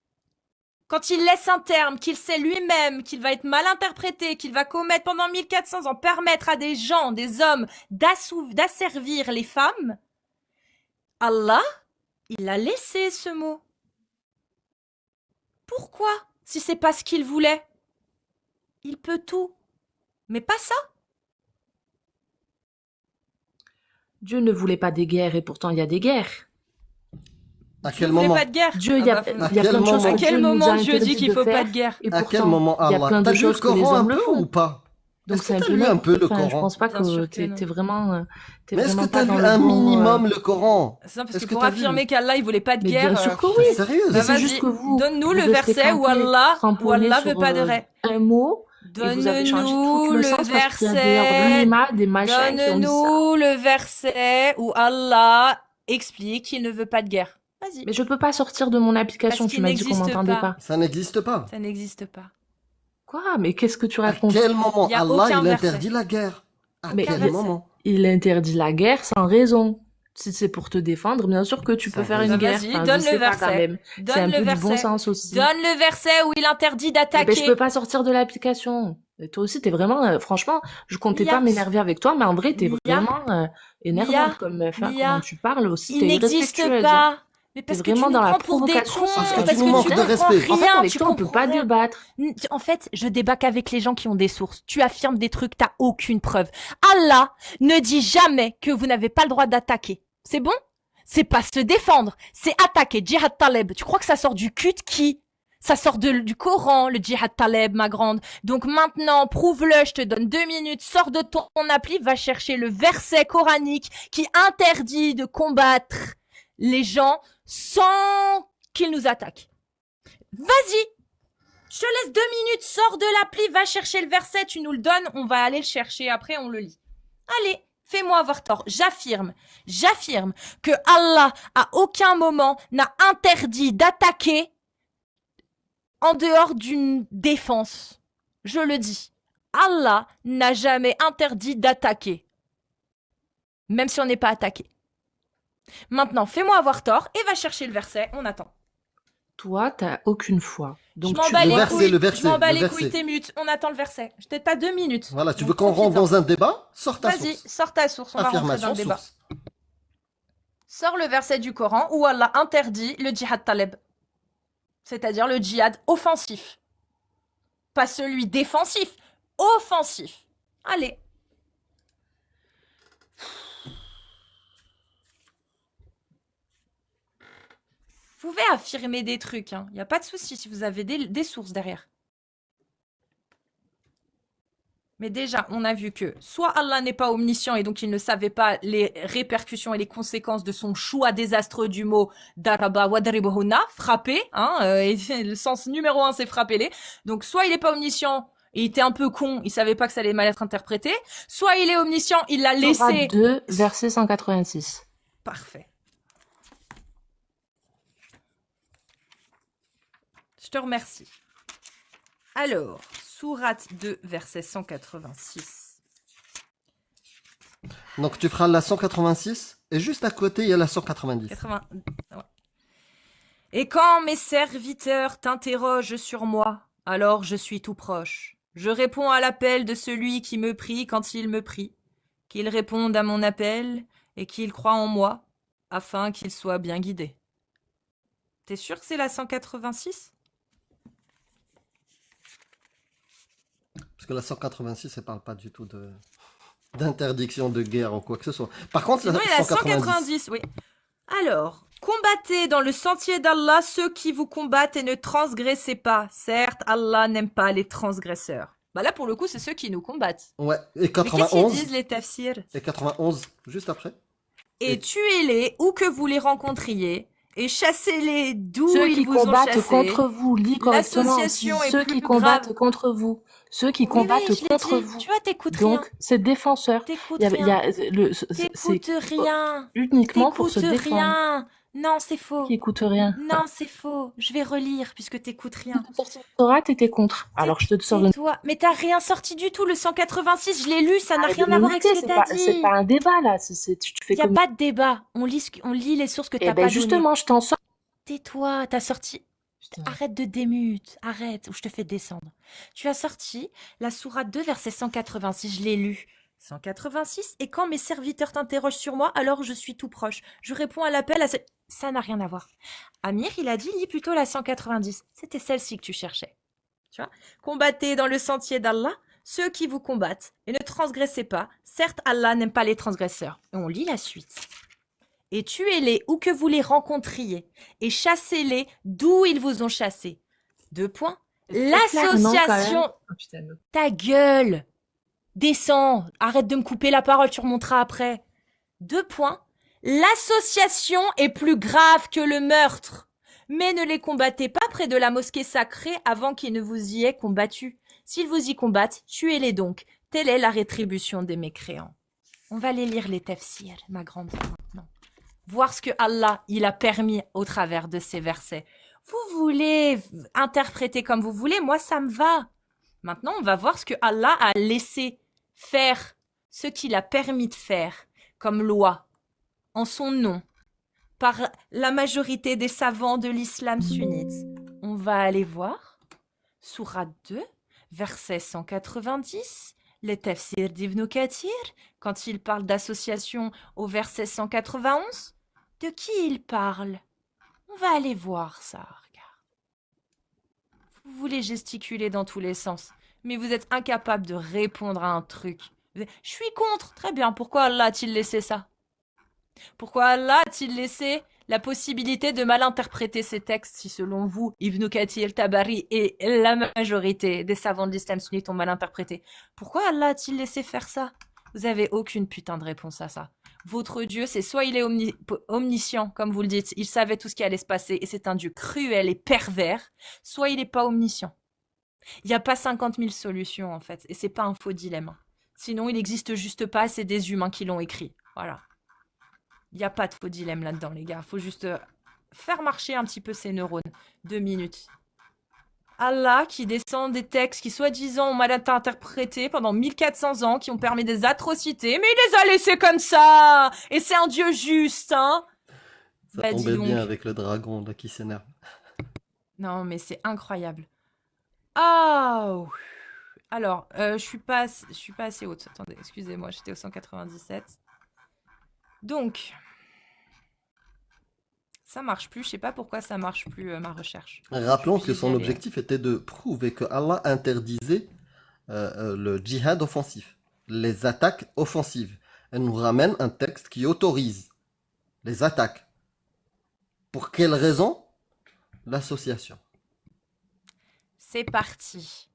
quand il laisse un terme, qu'il sait lui-même qu'il va être mal interprété, qu'il va commettre pendant 1400 ans, permettre à des gens, des hommes, d'asservir les femmes, Allah, il a laissé ce mot. Pourquoi? Si c'est pas ce qu'il voulait. Il peut tout, mais pas ça. Dieu ne voulait pas des guerres et pourtant il y a des guerres. À Dieu quel voulait moment? pas de guerre. Dieu, il y a, Ah bah, il y a quel plein de choses moment? à que quel Dieu nous a moment Dieu dit interdit qu'il de faut pas faire, de guerre? et À quel pourtant, moment il y a Allah? plein T'as de lu le choses que les Coran un hommes le peu font. ou pas? Donc Est-ce c'est que un t'as peu lu un peu le enfin, je Coran? pense pas Bien sûr que que non. t'es vraiment, Mais est-ce que pas t'as dans lu le un bon. minimum le Coran? C'est ça, parce Est-ce que que pour t'as vu? affirmer qu'Allah il voulait pas de Mais guerre, bien sûr que T'es oui. sérieuse? Mais bah c'est juste vas-y, que vous donne-nous le restez verset où campés, Allah cramponnés veut sur pas de règle. un mot et vous avez changé tout Donne-nous le le sens parce qu'il y a des ulama, des machins qui ont dit ça. donne-nous le verset où Allah explique qu'il ne veut pas de guerre. Vas-y. Mais je peux pas sortir de mon application, Parce tu qu'il m'as dit qu'on n'existe m'entendait pas. pas. Ça n'existe pas. Ça n'existe pas. Quoi? Mais qu'est-ce que tu À racontes? quel moment Il y a Allah aucun il verset. interdit la guerre? À Mais quel verset. moment? il interdit la guerre sans raison. Si c'est pour te défendre, bien sûr que tu peux Sans faire raison. une Bah guerre. vas-y, Enfin, donne je le sais pas quand verset. même. C'est Donne un le peu du bon verset. sens aussi. Donne le verset où il interdit Eh ben, je d'attaquer. peux pas sortir de l'application. Et toi aussi, t'es vraiment, franchement, je comptais Mia. pas m'énerver avec toi, mais en vrai, t'es Mia. vraiment énervante Mia. comme meuf. Hein. Mia. Comment tu parles aussi, Il t'es n'existe irrespectueuse. Hein. pas. Mais T'es parce que tu vraiment nous dans la prends pour des provocation. cons, Parce que parce tu nous que manques tu de comprends respect. En fait, rien, avec tu toi, on peut comprends pas rien. débattre. En fait, je débat qu'avec les gens qui ont des sources. Tu affirmes des trucs, t'as aucune preuve. Allah ne dit jamais que vous n'avez pas le droit d'attaquer. C'est bon? C'est pas se défendre, c'est attaquer. Jihad Taleb. Tu crois que ça sort du cul de qui? Ça sort du Coran, le Jihad Taleb, ma grande. Donc maintenant, prouve-le, je te donne 2 minutes, sors de ton appli, va chercher le verset coranique qui interdit de combattre les gens sans qu'ils nous attaquent. Vas-y! Je te laisse 2 minutes, sors de l'appli, va chercher le verset, tu nous le donnes, on va aller le chercher, après on le lit. Allez, fais-moi avoir tort. J'affirme que Allah, à aucun moment, n'a interdit d'attaquer en dehors d'une défense. Je le dis. Allah n'a jamais interdit d'attaquer. Même si on n'est pas attaqué. Maintenant, fais-moi avoir tort et va chercher le verset, on attend. Toi, t'as aucune foi. Donc je m'en tu bats Le les dois... verset, couilles, le verset, je m'en bats le les couilles, verset. t'es mute, on attend le verset. Je t'ai pas 2 minutes. Voilà, tu Donc veux qu'on rentre profite-en. dans un débat? Sors ta Vas-y, source. sors ta source, on va rentrer dans Affirmation, le débat. source. Sors le verset du Coran où Allah interdit le djihad taleb. C'est-à-dire le djihad offensif. Pas celui défensif, offensif. Allez. Vous pouvez affirmer des trucs, hein. Y a pas de souci si vous avez des sources derrière. Mais déjà, on a vu que soit Allah n'est pas omniscient et donc il ne savait pas les répercussions et les conséquences de son choix désastreux du mot daraba wadribuhunna, frapper, hein, et le sens numéro 1 c'est frapper-les. Donc soit il n'est pas omniscient, et il était un peu con, il savait pas que ça allait mal être interprété, soit il est omniscient, il l'a laissé. 2, verset 186. Parfait. Je te remercie. Alors, sourate 2, verset 186. Donc tu feras la 186 et juste à côté il y a la 190. 80... ouais. Et quand mes serviteurs t'interrogent sur moi, alors je suis tout proche. Je réponds à l'appel de celui qui me prie quand il me prie, qu'il réponde à mon appel et qu'il croit en moi, afin qu'il soit bien guidé. T'es sûr que c'est la 186 ? Parce que la 186 elle parle pas du tout de d'interdiction de guerre ou quoi que ce soit. Par contre Sinon, la il y a 190. 190, oui. Alors, combattez dans le sentier d'Allah ceux qui vous combattent et ne transgressez pas. Certes, Allah n'aime pas les transgresseurs. Bah là, pour le coup, c'est ceux qui nous combattent. Ouais, et Mais qu'est-ce qu'ils 91 disent, les tafsirs ? et 91 juste après. Et tuez-les où que vous les rencontriez, et chassez-les d'où Ceux ils qui vous ont combattent chassés. contre vous, lis correctement aussi. L'association est Ceux plus qui grave. combattent contre vous. Ceux qui Oui, combattent je l'ai contre dit. vous. Tu vois, t'écoutes rien. Donc, c'est défenseur. T'écoutes Il y rien. a c'est T'écoutes rien. uniquement pour se T'écoutes défendre. rien. Non, c'est faux. Qui écoute rien. Non, c'est faux. Je vais relire puisque t'écoutes rien. Torah, t'étais contre. Alors, je te sors une... Toi, mais t'as rien sorti du tout. Le 186, je l'ai lu, ça n'a Arrête rien de à me voir avec ce niquer, que c'est t'as pas, dit. c'est pas un débat, là. Tu fais Il n'y a comme... pas de débat. On lit les sources que Eh t'as ben, pas justement, données. je t'en sors. Tais-toi, t'as sorti... Putain. Arrête de démute, arrête, ou je te fais descendre. Tu as sorti la sourate 2, verset 186, je l'ai lu. 186, et quand mes serviteurs t'interrogent sur moi, alors je suis tout proche. Je réponds à l'appel à ce... Ça n'a rien à voir. Amir, il a dit, lis plutôt la 190. C'était celle-ci que tu cherchais. Tu vois? Combattez dans le sentier d'Allah ceux qui vous combattent, et ne transgressez pas. Certes, Allah n'aime pas les transgresseurs. Et on lit la suite. Et tuez-les où que vous les rencontriez, et chassez-les d'où ils vous ont chassés. 2 points. C'est très clair, non, quand même. L'association... Oh, putain, non. Ta gueule! Descends, arrête de me couper la parole, tu remonteras après. 2 points. L'association est plus grave que le meurtre. Mais ne les combattez pas près de la mosquée sacrée avant qu'ils ne vous y aient combattu. S'ils vous y combattent, tuez-les donc. Telle est la rétribution des mécréants. On va les lire les tafsirs, ma grande sœur, maintenant. Voir ce que Allah il a permis au travers de ces versets. Vous voulez interpréter comme vous voulez, moi ça me va. Maintenant, on va voir ce que Allah a laissé faire, ce qu'il a permis de faire comme loi, en son nom, par la majorité des savants de l'islam sunnite. On va aller voir, sourate 2, verset 190, les tafsirs d'Ibn Kathir, quand il parle d'association au verset 191. De qui il parle? On va aller voir ça, regarde. Vous voulez gesticuler dans tous les sens, mais vous êtes incapable de répondre à un truc. Je suis contre. Très bien, pourquoi Allah a-t-il laissé ça? Pourquoi Allah a-t-il laissé la possibilité de mal interpréter ces textes si, selon vous, Ibn Kathir, Tabari et la majorité des savants de l'islam sunnite ont mal interprété? Pourquoi Allah a-t-il laissé faire ça? Vous avez aucune putain de réponse à ça. Votre Dieu, c'est soit il est omniscient, comme vous le dites, il savait tout ce qui allait se passer et c'est un Dieu cruel et pervers, soit il n'est pas omniscient. Il n'y a pas 50 000 solutions, en fait, et c'est pas un faux dilemme. Sinon, il n'existe juste pas, c'est des humains qui l'ont écrit. Voilà. Il n'y a pas de faux dilemme là-dedans, les gars. Il faut juste faire marcher un petit peu ses neurones. 2 minutes. Allah qui descend des textes qui soi-disant ont mal été interprétés pendant 1400 ans, qui ont permis des atrocités, mais il les a laissés comme ça. Et c'est un Dieu juste, hein. Ça Bah, dis tombait donc. bien avec le dragon là qui s'énerve. Non, mais c'est incroyable. Oh. Alors, je suis pas assez haute. Attendez, excusez-moi, j'étais au 197. Donc, ça marche plus. Je sais pas pourquoi ça marche plus ma recherche. Rappelons que J'y son allais. objectif était de prouver que Allah interdisait le djihad offensif, les attaques offensives. Elle nous ramène un texte qui autorise les attaques. Pour quelle raison? L'association. C'est parti.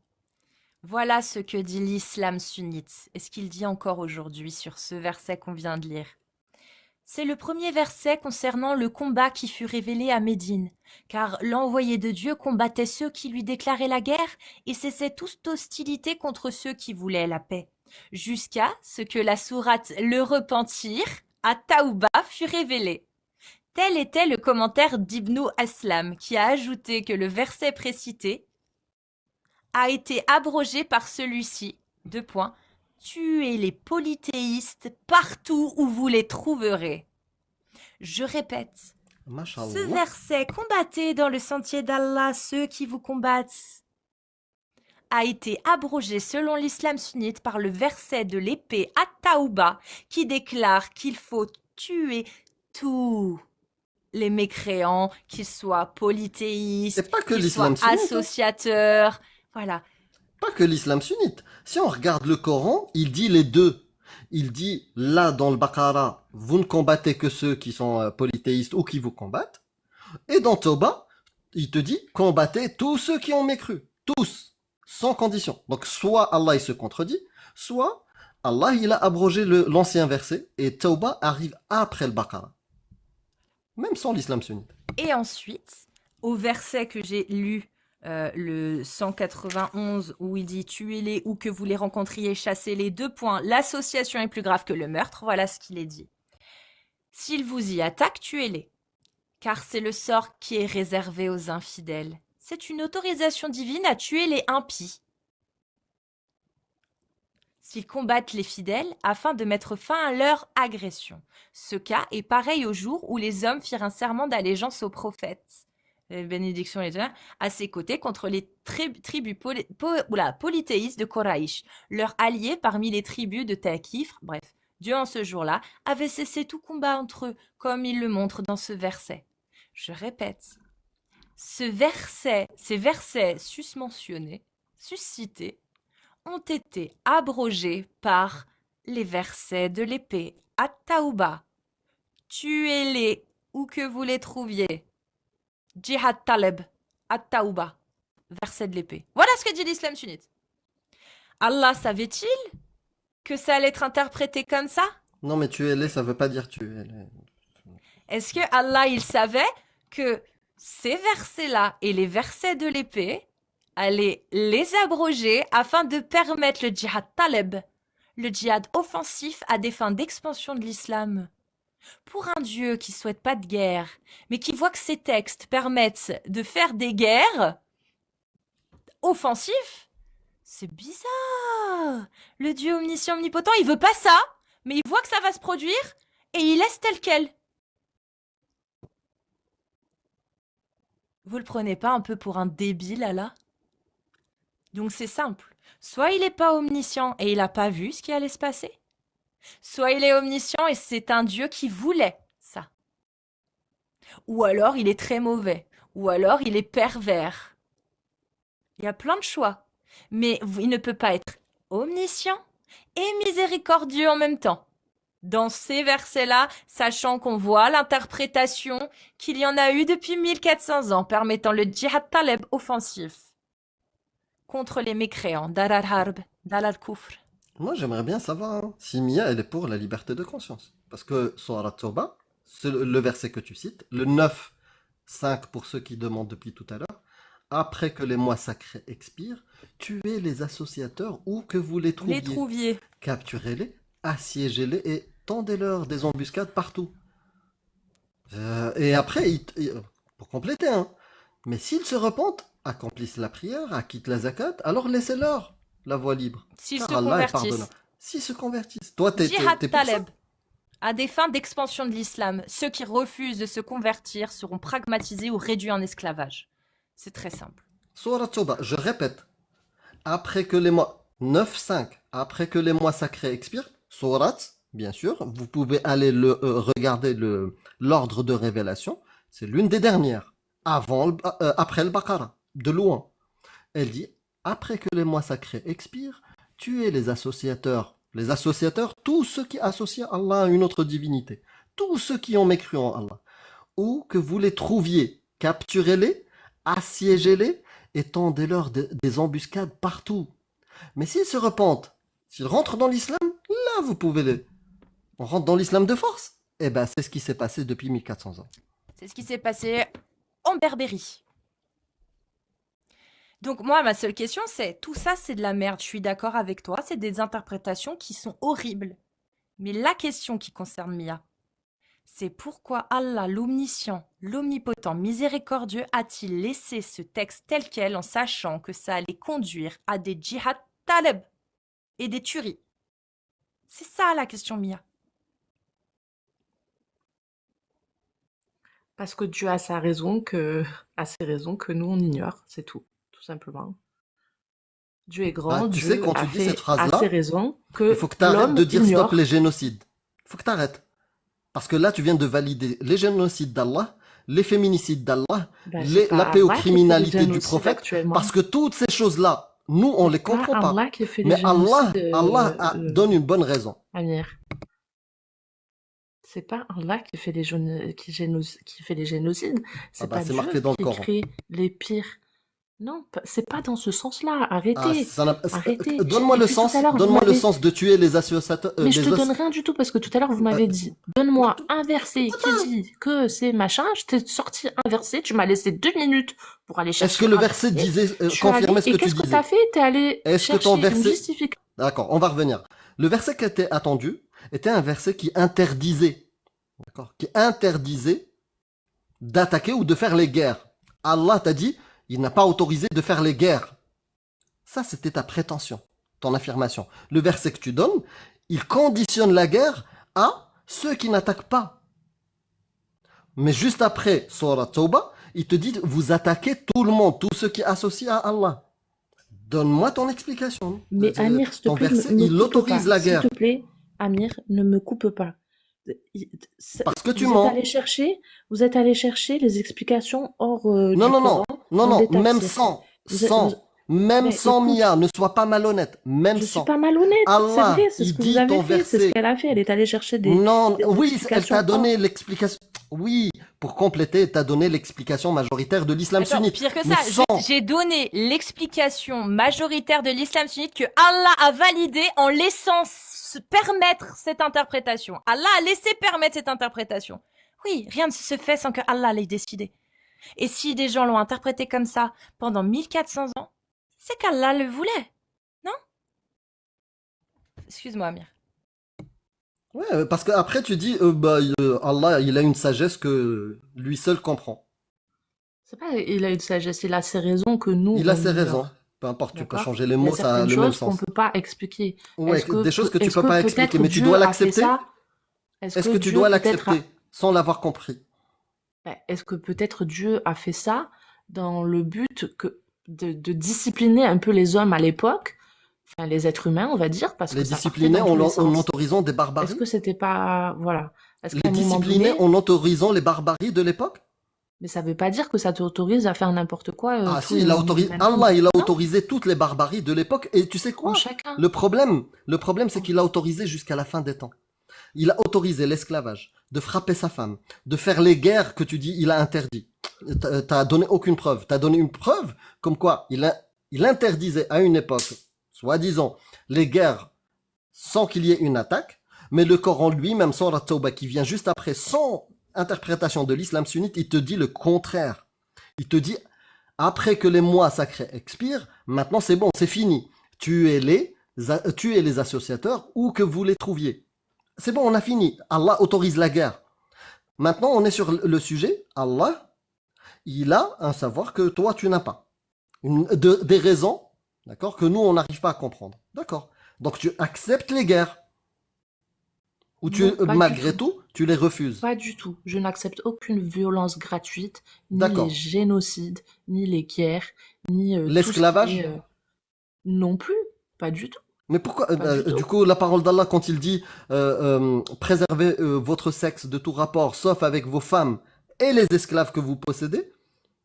Voilà ce que dit l'islam sunnite et ce qu'il dit encore aujourd'hui sur ce verset qu'on vient de lire. C'est le premier verset concernant le combat qui fut révélé à Médine, car l'envoyé de Dieu combattait ceux qui lui déclaraient la guerre et cessait toute hostilité contre ceux qui voulaient la paix, jusqu'à ce que la sourate Le Repentir, à Taouba, fut révélée. Tel était le commentaire d'Ibn Aslam, qui a ajouté que le verset précité a été abrogé par celui-ci. 2 points. Tuez les polythéistes partout où vous les trouverez. Je répète, ce Mashallah. verset « Combattez dans le sentier d'Allah ceux qui vous combattent » a été abrogé selon l'islam sunnite par le verset de l'épée At-Taouba qui déclare qu'il faut tuer tous les mécréants, qu'ils soient polythéistes, C'est pas que qu'ils soient l'islam sunnite, hein. associateurs. Voilà. Pas que l'islam sunnite. Si on regarde le Coran, il dit les deux. Il dit là dans le Baqara, vous ne combattez que ceux qui sont polythéistes ou qui vous combattent. Et dans Tauba, il te dit combattez tous ceux qui ont mécru. Tous. Sans condition. Donc soit Allah il se contredit, soit Allah il a abrogé l'ancien verset et Tauba arrive après le Baqara. Même sans l'islam sunnite. Et ensuite, au verset que j'ai lu, le 191, où il dit « Tuez-les où que vous les rencontriez, chassez-les » 2 points. L'association est plus grave que le meurtre. Voilà ce qu'il est dit. S'ils vous y attaquent, tuez-les. Car c'est le sort qui est réservé aux infidèles. C'est une autorisation divine à tuer les impies. S'ils combattent les fidèles afin de mettre fin à leur agression. Ce cas est pareil au jour où les hommes firent un serment d'allégeance au prophète. bénédiction et à ses côtés contre les tribus polythéistes de Koraïch, leurs alliés parmi les tribus de Taakif. Bref, Dieu en ce jour-là avait cessé tout combat entre eux, comme il le montre dans ce verset. Je répète, ces versets suscités, ont été abrogés par les versets de l'épée. At-Taouba, tuez-les où que vous les trouviez. Jihad Taleb, At-Taouba, verset de l'épée. Voilà ce que dit l'islam sunnite. Allah savait-il que ça allait être interprété comme ça? Non, mais tuer-les, ça veut pas dire tuer-les. Est-ce que Allah, il savait que ces versets-là et les versets de l'épée allaient les abroger afin de permettre le djihad taleb, le djihad offensif à des fins d'expansion de l'islam? Pour un Dieu qui souhaite pas de guerre, mais qui voit que ces textes permettent de faire des guerres offensives, c'est bizarre. Le Dieu omniscient, omnipotent, il veut pas ça, mais il voit que ça va se produire et il laisse tel quel. Vous le prenez pas un peu pour un débile, Allah? Donc c'est simple. Soit il n'est pas omniscient et il n'a pas vu ce qui allait se passer, soit il est omniscient et c'est un Dieu qui voulait ça. Ou alors il est très mauvais, ou alors il est pervers. Il y a plein de choix, mais il ne peut pas être omniscient et miséricordieux en même temps. Dans ces versets-là, sachant qu'on voit l'interprétation qu'il y en a eu depuis 1400 ans, permettant le djihad taleb offensif contre les mécréants, dalal harb, dalal kufr. Moi, j'aimerais bien savoir si Mia, elle est pour la liberté de conscience. Parce que Sourate Tauba, c'est le verset que tu cites, le 9, 5 pour ceux qui demandent depuis tout à l'heure, après que les mois sacrés expirent, tuez les associateurs où que vous les trouviez. Capturez-les, assiégez-les et tendez-leur des embuscades partout. Et après, pour compléter, mais s'ils se repentent, accomplissent la prière, acquittent la zakat, alors laissez-leur la voie libre. S'ils se Car Allah est convertissent. pardonnant. S'ils se convertissent. Toi, t'es Jihad pour ça? taleb. À des fins d'expansion de l'islam, ceux qui refusent de se convertir seront pragmatisés ou réduits en esclavage. C'est très simple. Sourate Tauba, je répète, après que les mois 9, 5, après que les mois sacrés expirent, sourate, bien sûr, vous pouvez aller regarder l'ordre de révélation, c'est l'une des dernières, après le Baqara, de loin. Elle dit, après que les mois sacrés expirent, tuez les associateurs, tous ceux qui associent Allah à une autre divinité, tous ceux qui ont mécru en Allah, où que vous les trouviez, capturez-les, assiégez-les et tendez-leur des embuscades partout. Mais s'ils se repentent, s'ils rentrent dans l'islam, là vous pouvez on rentre dans l'islam de force. Eh ben c'est ce qui s'est passé depuis 1400 ans. C'est ce qui s'est passé en Berbérie. Donc moi, ma seule question, c'est tout ça, c'est de la merde. Je suis d'accord avec toi, c'est des interprétations qui sont horribles. Mais la question qui concerne Mia, c'est pourquoi Allah, l'omniscient, l'omnipotent, miséricordieux, a-t-il laissé ce texte tel quel en sachant que ça allait conduire à des djihad taleb et des tueries? C'est ça la question, Mia. Parce que Dieu a ses raisons que nous on ignore, c'est tout simplement. Dieu est grand, tu Dieu sais, quand tu dis cette a phrase-là, ses raisons que il faut que tu arrêtes de dire ignore. stop les génocides. Il faut que tu arrêtes. Parce que là, tu viens de valider les génocides d'Allah, les féminicides d'Allah, C'est pas la Allah qui fait des pédocriminalité du génocides prophète. actuellement. Parce que toutes ces choses-là, nous, on les C'est pas comprend pas. Allah qui fait des Mais Allah, génocides, donne une bonne raison. Amir. C'est pas Allah qui fait des génocides. C'est pas c'est Dieu marqué dans le qui Coran. crée les pires. Non, c'est pas dans ce sens-là. Arrêtez. Arrêtez. Donne-moi le Depuis tout sens. à l'heure, vous Donne-moi le m'avez- sens de tuer les associateurs. Mais je te donne rien du tout parce que tout à l'heure vous m'avez dit donne-moi un verset qui dit que c'est machin. Je t'ai sorti un verset, tu m'as laissé 2 minutes pour aller chercher. Est-ce que le un verset disait, Je suis confirmait allée- ce et que tu qu'est-ce que disais? t'as fait? T'es allé Est-ce que chercher ton une verset- justification. D'accord, on va revenir. Le verset qui était attendu était un verset qui interdisait, d'accord, qui interdisait d'attaquer ou de faire les guerres. Allah t'a dit, il n'a pas autorisé de faire les guerres. Ça, c'était ta prétention, ton affirmation. Le verset que tu donnes, il conditionne la guerre à ceux qui n'attaquent pas. Mais juste après Sourate Tauba, Il te dit, vous attaquez tout le monde, tous ceux qui associent à Allah. Donne-moi ton explication. Mais Amir, s'il te Ton plaît, verset, me il coupe autorise pas. la S'il guerre. te plaît, Amir, ne me coupe pas. Parce que tu Vous êtes mens. allé chercher, vous êtes allé chercher les explications hors Non, du non, Coran non, dans des même tafsirs. sans, Vous êtes- vous- même Mais sans écoute, Mia, ne sois pas malhonnête, même je suis sans. pas malhonnête, c'est Allah, vrai, c'est ce il que vous dit avez ton fait, c'est ce verset. qu'elle a fait. Elle est allée chercher Non, des oui, elle explications t'a donné hors. l'explication. Oui, pour compléter, elle t'a donné l'explication majoritaire de l'islam Attends, sunnite. pire que Mais ça, sans. j'ai donné l'explication majoritaire de l'islam sunnite que Allah a validé en laissant permettre cette interprétation. Allah a laissé permettre cette interprétation. Oui, rien ne se fait sans que Allah l'ait décidé. Et si des gens l'ont interprété comme ça pendant 1400 ans, c'est qu'Allah le voulait, non? Excuse-moi, Amir. Ouais, parce qu'après tu dis, Allah, il a une sagesse que lui seul comprend. C'est pas, il a une sagesse, il a ses raisons que nous, Il a on ses raisons. ignore. Peu importe, tu peux D'accord? changer les Il y a mots, ça a certaines le même choses qu'on sens. peut pas expliquer. Ouais, Est-ce que, des choses que tu est-ce peux que pas expliquer, peut-être mais tu Dieu dois a fait l'accepter. ça? Est-ce Est-ce que que tu Dieu dois peut-être l'accepter sans l'avoir compris? est-ce que peut-être Dieu a fait ça dans le but de discipliner un peu les hommes à l'époque, enfin les êtres humains, on va dire, parce Les que ça partait discipliner dans tous les en sens. autorisant des Est-ce barbaries? que c'était pas, voilà, est-ce Les qu'à un moment discipliner donné, en autorisant les barbaries de l'époque? mais ça veut pas dire que ça t'autorise à faire n'importe quoi Ah tout si, il a autorisé, maintenant. Allah, il a Non, autorisé toutes les barbaries de l'époque. Et tu sais en quoi? chacun. Le problème, c'est qu'il a autorisé jusqu'à la fin des temps. Il a autorisé l'esclavage, de frapper sa femme, de faire les guerres que tu dis, il a interdit. T'as donné aucune preuve. T'as donné une preuve comme quoi il interdisait à une époque, soi-disant, les guerres sans qu'il y ait une attaque. Mais le Coran lui-même, Surat Tawbah, qui vient juste après, sans interprétation de l'islam sunnite, il te dit le contraire. Il te dit, après que les mois sacrés expirent, maintenant c'est bon, c'est fini. Tuez les associateurs où que vous les trouviez. C'est bon, on a fini. Allah autorise la guerre. Maintenant, on est sur le sujet. Allah, il a un savoir que toi, tu n'as pas. Des raisons, d'accord, que nous, on n'arrive pas à comprendre. D'accord. Donc, tu acceptes les guerres. Ou Non, pas du malgré tout. tout, tu les refuses. Pas du tout. Je n'accepte aucune violence gratuite, ni D'accord. les génocides, ni les guerres, ni tout ce qui L'esclavage? est... Non plus, pas du tout. Mais pourquoi, Pas du du tout. coup, la parole d'Allah, quand il dit préservez votre sexe de tout rapport, sauf avec vos femmes et les esclaves que vous possédez,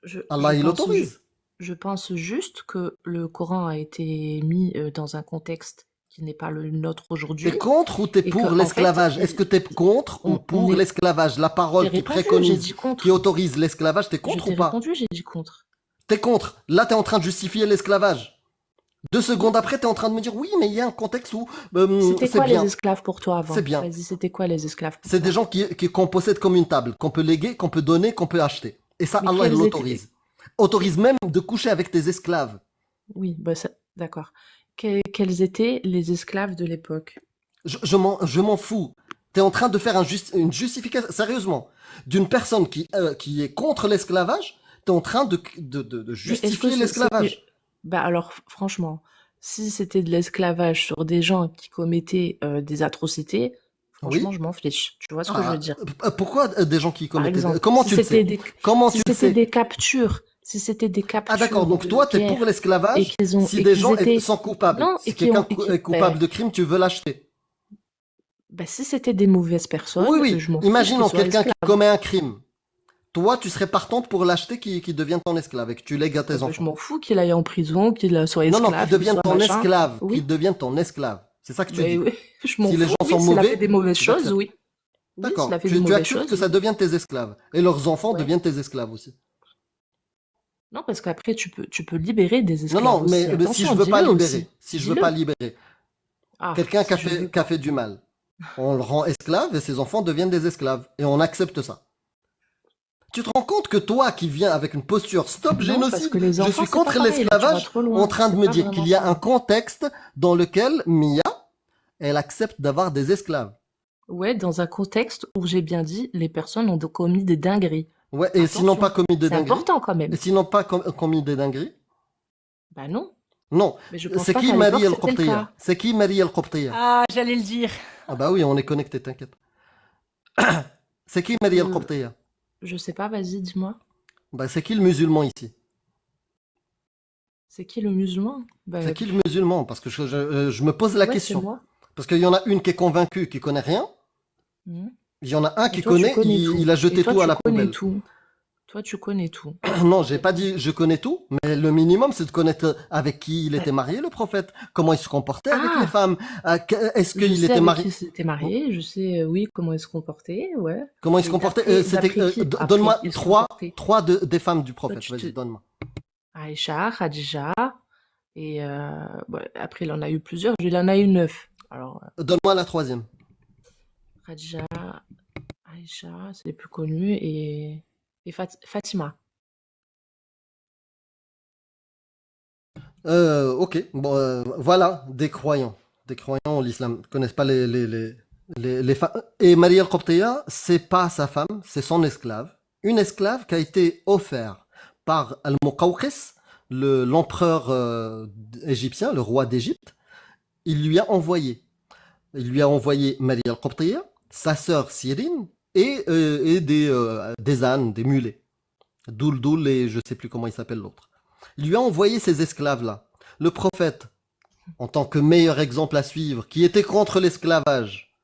Je Allah, il pense, autorise. je pense juste que le Coran a été mis dans un contexte qui n'est pas le nôtre T'es aujourd'hui. contre ou t'es Et pour que, en l'esclavage? fait, Est-ce que t'es contre ou on pour est... l'esclavage? La J'ai parole qui répondu, j'ai préconise, dit qui contre. autorise l'esclavage, t'es Je contre t'ai ou pas? répondu, j'ai dit contre. T'es contre. Là, t'es en train de justifier l'esclavage. 2 secondes après, t'es en train de me dire oui, mais il y a un contexte où C'était c'est quoi les bien. esclaves pour toi avant? C'est bien. Vas-y, c'était quoi les esclaves pour C'est des toi? gens qu'on possède comme une table, qu'on peut léguer, qu'on peut donner, qu'on peut acheter. Et ça, Mais Allah, il quels étaient... l'autorise. Autorise même de coucher avec tes esclaves. Oui, bah d'accord. Quels étaient les esclaves de l'époque? Je m'en fous. T'es en train de faire une justification, sérieusement, d'une personne qui est contre l'esclavage, t'es en train de Mais est-ce que justifier c'était... l'esclavage. Bah alors, franchement, si c'était de l'esclavage sur des gens qui commettaient des atrocités, franchement, Oui. je m'en fiche. Tu vois ce que je veux dire? Pourquoi des gens qui Par commettaient... exemple, Comment si tu le c'était sais? des... Comment si tu le c'était sais? des captures, si c'était des Ah d'accord, captures donc de toi, t'es pour guerre et l'esclavage qu'ils ont si et des qu'ils gens étaient sont coupables. non Si et qui quelqu'un ont et qui est coupable ben, de crime, tu veux l'acheter. ben, si c'était des mauvaises Oui, personnes, oui. je m'en fiche qu'ils Imaginons soient quelqu'un qui esclaves. commet un crime. Toi, tu serais partante pour l'acheter qui devienne ton esclave et que tu lègues à tes Ben, je enfants. m'en fous qu'il aille en prison, qu'il soit Non, non, esclave, qu'il qu'il devienne soit ton machin. esclave. Qu'il Oui, devienne ton esclave. C'est ça que tu ben dis. oui, je m'en Si les fous. gens Oui, sont s'il a fait mauvais, des mauvaises tu choses, acceptes. oui. Oui, s'il D'accord. a fait des Tu mauvaises acceptes choses, que ça oui. devienne tes esclaves. Et leurs enfants Ouais. deviennent tes esclaves aussi. Non, parce qu'après, tu peux libérer des Non, esclaves non, aussi. mais si Attention, je veux pas dis-le libérer, aussi. si je veux Dis-le. pas libérer, Ah, quelqu'un si je veux qui a pas. fait du mal, on le rend esclave et ses enfants deviennent des esclaves. Et on accepte ça. Tu te rends compte que toi qui viens avec une posture stop Non, parce génocide, que les je enfants, suis c'est pas contre pareil. Là, tu vas l'esclavage, trop en loin. train de C'est me pas dire vraiment qu'il y a un ça. contexte dans lequel Mia, elle accepte d'avoir des esclaves. Ouais, dans un contexte où j'ai bien dit, les personnes ont commis des dingueries. Ouais, et s'ils n'ont pas Attention, commis des c'est dingueries, important quand et même. s'ils n'ont pas commis des dingueries, Bah non, non. mais je pense C'est pas qui qu'à l'époque Marie c'était le El-Qibtiyya? cas. C'est qui Marie El-Qibtiyya? Ah, j'allais le dire. Ah bah oui, on est connecté, t'inquiète. C'est qui Marie Euh, El-Qibtiyya? je sais pas, vas-y, dis-moi. Bah, c'est qui le musulman ici? C'est qui le musulman? Bah, C'est qui le musulman? Parce que je me pose la ouais, c'est question. moi. Parce qu'il y en a une qui est convaincue, qui connaît rien. Mhm. Il y en a un Et qui toi, tu connaît, connais il a tout. Et jeté toi, tout à tu la connais poubelle. tout. Toi, tu connais tout. Non, j'ai pas dit je connais tout, mais le minimum, c'est de connaître avec qui il Bah, était marié, le prophète, comment il se comportait avec les ah, femmes, est-ce je qu'il sais était avec marié, qui s'était marié, je sais, oui, comment il se comportait, ouais. comment il se Mais comportait, c'était, d'après qui? Après, donne-moi il se trois, comportait. des femmes du Toi, prophète, tu vas-y, te... donne-moi. Aïcha, Khadija, et ouais, après, il en a eu plusieurs. Il en a eu 9. Alors, Donne-moi la troisième. Khadija, Aïcha, c'est les plus connus, et Fatima. Ok, bon, voilà, des croyants en l'islam, ne connaissent pas les femmes. Et Maria al-Qibtiyya, c'est pas sa femme, c'est son esclave. Une esclave qui a été offerte par Al-Muqawqis, l'empereur égyptien, le roi d'Égypte. Il lui a envoyé. Il lui a envoyé Maria al-Qibtiyya, sa sœur Cyrine et des ânes, des mulets. Doul et je sais plus comment il s'appelle l'autre. Il lui a envoyé ces esclaves-là. Le prophète, en tant que meilleur exemple à suivre, qui était contre l'esclavage,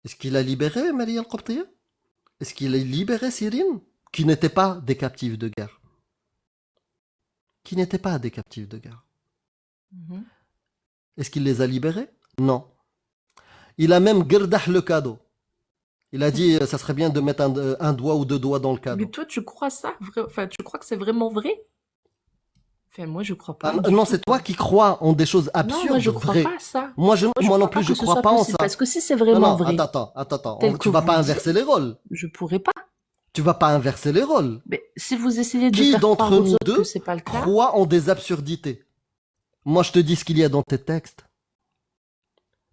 est-ce qu'il a libéré Maria al-Qibtiyya? Est-ce qu'il a libéré Cyrine? Qui n'étaient pas des captifs de guerre. Qui n'étaient pas des captifs de guerre. Mhm. Est-ce qu'il les a libérés? Non. Il a même gardah le cadeau. Il a dit, ça serait bien de mettre un doigt ou deux doigts dans le Mais cadeau. toi, tu crois ça? Enfin, tu crois que c'est vraiment vrai? Enfin, moi, je crois Ah, pas du non, tout, c'est toi quoi. qui crois en des choses Non, moi, je absurdes, crois vraies. pas à ça. Moi, Moi, je moi non crois pas plus, je que ce crois soit pas en possible. ça. Parce que si c'est Non, vraiment non, vrai, attends. tel Tu que vas vous pas le inverser dites, les rôles. je pourrais pas. Tu vas pas inverser les rôles. Mais si vous essayez de Qui faire croire d'entre aux nous autres que deux c'est pas le cas, croit en des absurdités? Moi, je te dis ce qu'il y a dans tes textes.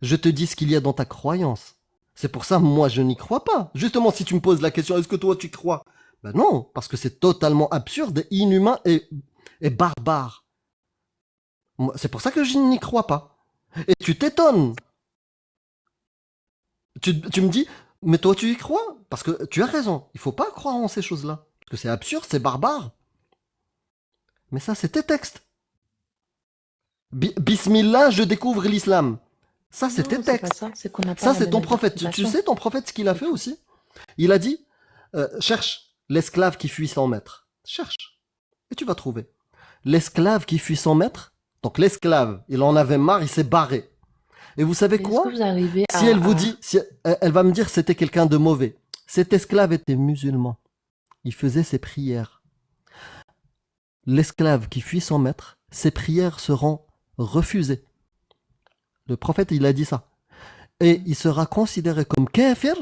Je te dis ce qu'il y a dans ta croyance. C'est pour ça, moi, je n'y crois pas. Justement, si tu me poses la question, est-ce que toi, tu crois? Ben non, parce que c'est totalement absurde, inhumain et barbare. C'est pour ça que je n'y crois pas. Et tu t'étonnes. Tu me dis, mais toi, tu y crois? Parce que tu as raison. Il faut pas croire en ces choses-là. Parce que c'est absurde, c'est barbare. Mais ça, c'est tes textes. Bismillah, je découvre l'islam. Ça, c'est tes non, c'est pas textes. ça. C'est qu'on n'a pas Ça, la c'est même ton prophète. Tu interprétation. sais, ton prophète, ce qu'il a C'est fait tout. aussi? Il a dit, cherche l'esclave qui fuit son maître. Cherche. Et tu vas trouver. L'esclave qui fuit son maître. Donc l'esclave, il en avait marre, il s'est barré. Et vous savez Et est-ce que quoi? vous arrivez Si elle vous à... dit, si elle va me dire c'était quelqu'un de mauvais. Cet esclave était musulman. Il faisait ses prières. L'esclave qui fuit son maître, ses prières seront refusées. Le prophète, il a dit ça. Et il sera considéré comme kafir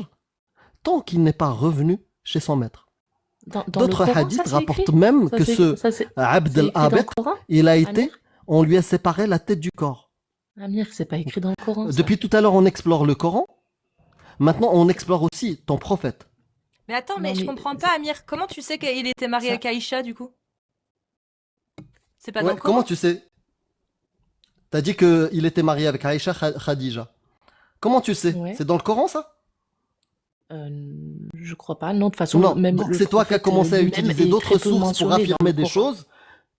tant qu'il n'est pas revenu chez son maître. Dans le D'autres Coran, ça hadiths c'est rapportent écrit? même Ça que c'est ce ça, c'est Abd c'est écrit dans le al-Abid, Coran, il a été, Amir? on lui a séparé la tête du corps. Amir, c'est pas écrit dans le Coran, ça. Depuis tout à l'heure, on explore le Coran. Maintenant, on explore aussi ton prophète. Mais attends, Non, mais je mais comprends pas, Amir. Comment tu sais qu'il était marié ça... avec Aïcha, du coup? C'est pas dans Ouais, le comment Coran? tu sais? T'as dit qu'il était marié avec Aïcha Khadija. Comment tu sais? Ouais. C'est dans le Coran, ça? Je crois pas. Non, de toute façon, Non. même Donc le c'est toi qui as prophète commencé à lui-même utiliser est d'autres très peu sources pour mentionné dans affirmer le des Coran. choses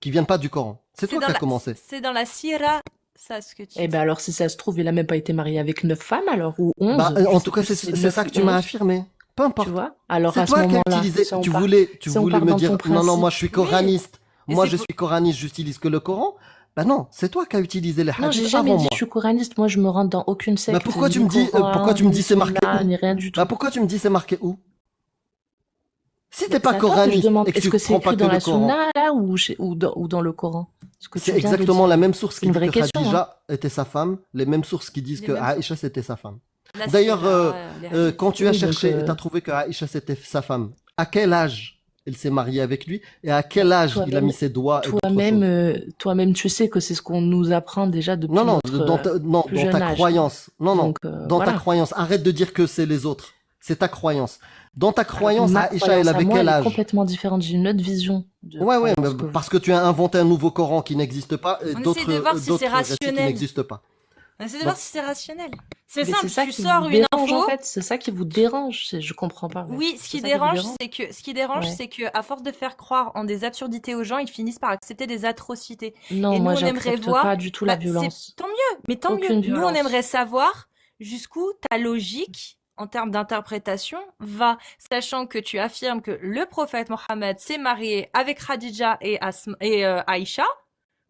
qui viennent pas du Coran. C'est C'est toi dans qui as la, commencé. c'est dans la Sira, ça, ce que tu Eh ben dis. alors, si ça se trouve, il a même pas été marié avec 9 femmes, alors, ou Bah, 11. Je en sais tout cas, plus si c'est c'est 9 ça que ou tu m'as 11. affirmé. Peu Tu importe. vois? Alors, C'est à ce toi qui as moment-là, utilisé. si on Tu part, voulais si on me part dans dire, ton non, moi principe, je suis Oui, coraniste. et Moi c'est je pour... suis coraniste, j'utilise que le Coran. Bah non, c'est toi qui as utilisé les non, j'ai hadiths jamais avant dit moi. je suis coraniste. Moi, je me rentre dans aucune Bah secte, pourquoi tu ni me dis, Coran, ni c'est marqué Sunna, où? ni rien du Bah tout. pourquoi tu me dis c'est marqué où? Si Mais t'es pas c'est à toi que je coraniste demande, et que est-ce tu que c'est prends pas écrit que dans le la Coran, Sunna, là, ou dans le Coran? Ce que c'est tu viens de exactement la dire. même source C'est qui une dit vraie que question, hein. Khadija était sa femme, les mêmes sources qui disent Les que mêmes sources. Aïcha c'était sa femme. La D'ailleurs, Sira, les hadiths. quand tu as Oui, donc, cherché et t'as trouvé que Aïcha c'était sa femme, à quel âge elle s'est mariée avec lui et à quel âge il a mis toi-même, ses doigts et d'autres toi-même, choses? toi-même, tu sais que c'est ce qu'on nous apprend déjà Non, depuis non, notre non, plus dans jeune ta âge. croyance. Non, non, Donc, dans ta voilà. croyance. Arrête de dire que c'est les autres. C'est ta croyance. Dans ta Alors, croyance, ma Aïcha, elle croyance à avait moi, quel elle est âge? complètement différente. J'ai une autre vision de Ouais, ouais, croyance que vous. parce que tu as inventé un nouveau Coran qui n'existe pas et On essaie de voir si c'est d'autres récits qui rationnel. n'existent pas. On essaie de Bah, voir si c'est rationnel. C'est Mais c'est simple, ça tu qui sors vous une dérange, en info. fait. C'est ça qui vous dérange. Je comprends pas, ouais. Oui, C'est ça qui vous dérange? ce qui dérange, Ouais. c'est que à force de faire croire en des absurdités aux gens, ils finissent par accepter des atrocités. Non, Et nous, moi, on aimerait j'accepte voir. pas du tout la Bah, c'est violence. tant mieux, mais tant mieux. Aucune Nous, on aimerait violence. savoir jusqu'où ta logique, en termes d'interprétation, va, sachant que tu affirmes que le prophète Mohammed s'est marié avec Khadija et Aïcha.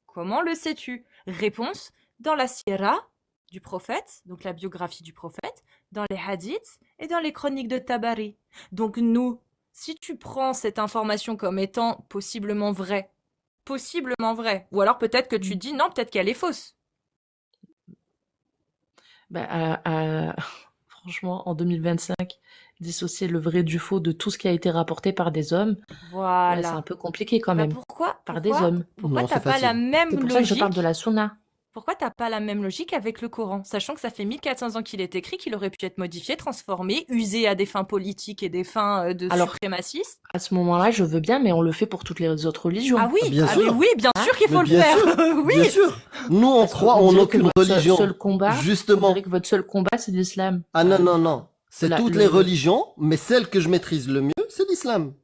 Comment le sais-tu? Réponse, dans la Sierra du prophète, donc la biographie du prophète, dans les hadiths et dans les chroniques de Tabari. Donc nous, si tu prends cette information comme étant possiblement vraie, ou alors peut-être que tu Mm. dis non, peut-être qu'elle est fausse. Bah, franchement, en 2025, dissocier le vrai du faux de tout ce qui a été rapporté par des hommes, ouais, c'est Voilà. un peu compliqué quand Bah même. pourquoi, Par des hommes. pourquoi non, t'as c'est pas la facile. C'est même pour ça que je parle de logique la sunna. Pourquoi t'as pas la même logique avec le Coran, sachant que ça fait 1400 ans qu'il est écrit, qu'il aurait pu être modifié, transformé, usé à des fins politiques et des fins de Alors, suprémacistes? à ce moment-là, je veux bien, mais on le fait pour toutes les autres Ah religions. oui, Bien ah mais sûr, oui, bien Hein? sûr qu'il mais faut le bien faire. sûr, bien Oui. sûr. Nous, on Parce croit qu'on en dirait que aucune votre seul religion. combat, on dirait Justement. que votre seul combat, c'est l'islam. Ah non, non, non. C'est La- toutes les le... religions, mais celle que je maîtrise le mieux, c'est l'islam.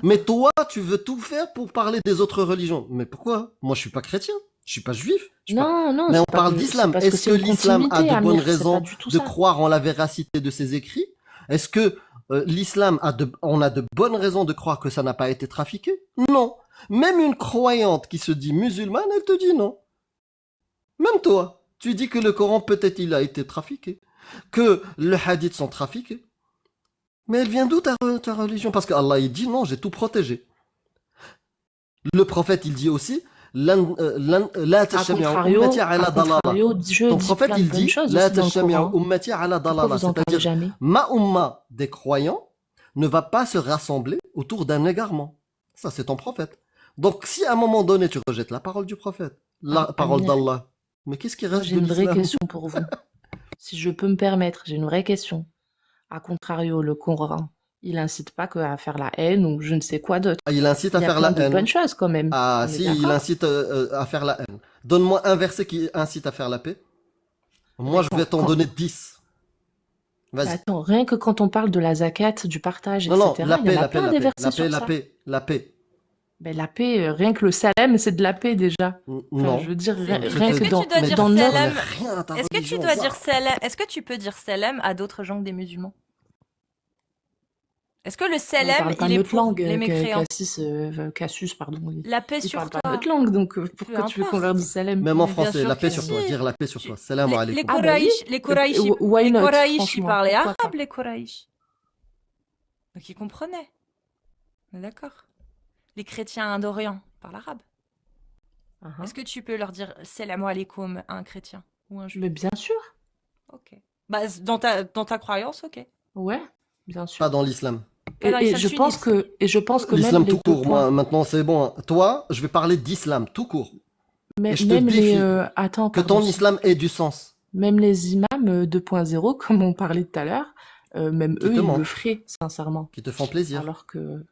Mais D'accord. toi, tu veux tout faire pour parler des autres religions. Mais pourquoi? Moi, je suis pas chrétien. Je suis pas juif. Je suis pas... Non, non, Mais on c'est pas parle que c'est d'islam. parce que Est-ce c'est que une l'islam a continuité, de bonnes Amir. C'est pas raisons du tout de ça. croire en la véracité de ses écrits? Est-ce que l'islam on a de bonnes raisons de croire que ça n'a pas été trafiqué? Non. Même une croyante qui se dit musulmane, elle te dit non. Même toi, tu dis que le Coran peut-être il a été trafiqué, que les hadiths sont trafiqués. Mais elle vient d'où ta religion? Parce que Allah il dit non, j'ai tout protégé. Le prophète il dit aussi la A tashmi'u contrario, ummati ala dalala. Dieu Ton dit prophète plein de il bonnes dit choses la aussi dans le tashmi'u Coran. ummati ala Pourquoi dalala, vous entendez c'est-à-dire jamais? ma umma des croyants ne va pas se rassembler autour d'un égarement. Ça c'est ton prophète. Donc si à un moment donné tu rejettes la parole du prophète, la parole Amir, d'Allah, mais qu'est-ce qui moi reste j'ai de une vraie l'islam? question pour vous. Si je peux me permettre, j'ai une vraie question. A contrario, le Coran, il incite pas que à faire la haine ou je ne sais quoi d'autre. Ah, il incite Il à y a faire plein la de haine. bonnes choses quand même. Ah On est si, il d'accord? incite à faire la haine. Donne-moi un verset qui incite à faire la paix. Moi, Mais je vais t'en donner 10. Vas-y. attends, rien que quand on parle de la zakat, du partage, Non, non, etc., la il y paix, en a la paix, plein la des paix, versets la sur paix, la ça. paix, la paix. Ben, la paix, rien que le salam, c'est de la paix déjà. Enfin, Non. je veux dire, C'est- rien Est-ce que que dans, tu dois Mais dire dans tu notre... connais salam rien à ta Est-ce que tu religion, dois va. dire salam Est-ce que tu peux dire salam à d'autres gens que des musulmans? Est-ce que le Mais il salam, parle pas il est notre pour langue, les mécréants? Cassius, pardon. La paix Il sur parle pas toi, notre langue, donc peu pourquoi tu veux qu'on leur importe. dise salam? Même en Mais bien français, sûr la paix que sur toi, si. dire la paix sur toi. Tu- Salam Les alaikum. Ah bah oui, Koraïch, why not, ils franchement, parlaient pourquoi arabe, pas? les Koraïch. Donc ils comprenaient. On est d'accord. Les chrétiens d'Orient parlent arabe. Uh-huh. Est-ce que tu peux leur dire salam alaikum à un chrétien ou un juif? Mais bien sûr, Ok. Bah, dans ta croyance, ok. ouais, bien sûr. Pas dans l'islam. Pas dans Et l'islam je pense que même L'islam les tout deux court, points, moi, maintenant c'est bon. Hein. Toi, je vais parler d'islam tout court. Et je te même les... défie attends, que pardon, ton islam ait du sens. même les imams 2.0, comme on parlait tout à l'heure, même Qui eux, te ils le mentent, feraient, sincèrement. qui te font plaisir. Alors que...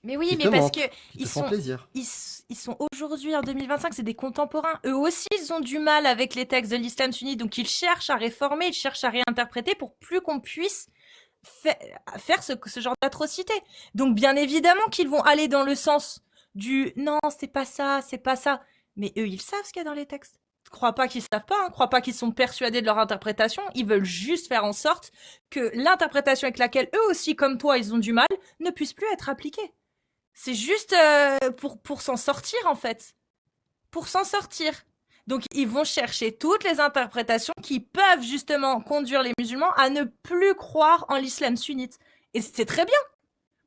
Mais oui, Qui mais te parce mentent, que qui te ils font sont, plaisir. ils sont aujourd'hui en 2025, c'est des contemporains. Eux aussi, ils ont du mal avec les textes de l'islam sunnite, donc ils cherchent à réformer, ils cherchent à réinterpréter pour plus qu'on puisse faire ce genre d'atrocité. Donc bien évidemment qu'ils vont aller dans le sens du non, c'est pas ça, c'est pas ça. Mais eux, ils savent ce qu'il y a dans les textes. Crois pas qu'ils savent pas, hein. Crois pas qu'ils sont persuadés de leur interprétation. Ils veulent juste faire en sorte que l'interprétation avec laquelle eux aussi, comme toi, ils ont du mal, ne puisse plus être appliquée. C'est juste pour s'en sortir, en fait. Pour s'en sortir. Donc, ils vont chercher toutes les interprétations qui peuvent justement conduire les musulmans à ne plus croire en l'islam sunnite. Et c'est très bien.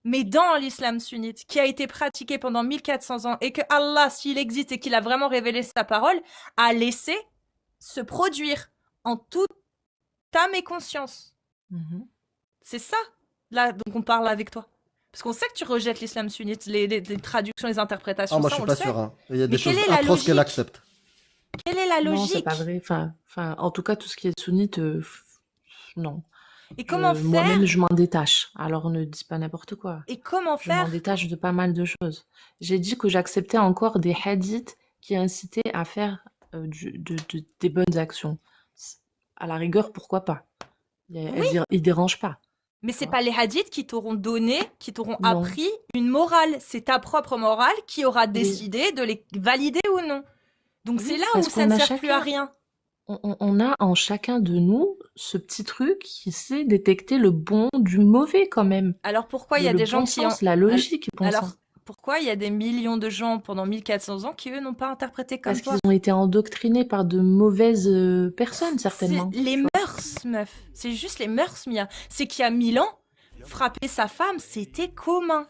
Mais dans l'islam sunnite, qui a été pratiqué pendant 1400 ans, et que Allah, s'il existe et qu'il a vraiment révélé sa parole, a laissé se produire en toute âme et conscience. Mhm. C'est ça, là, dont on parle avec toi. Parce qu'on sait que tu rejettes l'islam sunnite, les traductions, les interprétations, Ah, moi ça, je on suis le pas sait. sûr. Hein. Il y a Mais des choses quelle est la atroces qu'elle logique accepte. Quelle est la Non, c'est logique pas vrai. Enfin, en tout cas, tout ce qui est sunnite, non. Et comment Moi-même, faire je m'en détache. Alors ne dis pas n'importe quoi. Et comment Je m'en faire détache de pas mal de choses. J'ai dit que j'acceptais encore des hadiths qui incitaient à faire des bonnes actions. À la rigueur, pourquoi pas? Oui, Il dérange pas, mais tu c'est vois. pas les hadiths qui t'auront donné, qui t'auront Non, appris une morale. C'est ta propre morale qui aura oui, décidé de les valider ou non. Donc c'est oui, là où parce ça qu'on ne a sert plus à chacun, rien. on a en chacun de nous ce petit truc qui sait détecter le bon du mauvais quand même. Alors pourquoi il y a Le des gens bon qui ont... sens, la logique, bon Alors sens. pourquoi il y a des millions de gens pendant 1400 ans qui, eux, n'ont pas interprété comme Parce toi? qu'ils ont été endoctrinés par de mauvaises personnes, C'est certainement, les tu vois. mœurs, meuf. C'est juste les mœurs, Mia. C'est qu'il y a 1000 ans, frapper sa femme, c'était commun.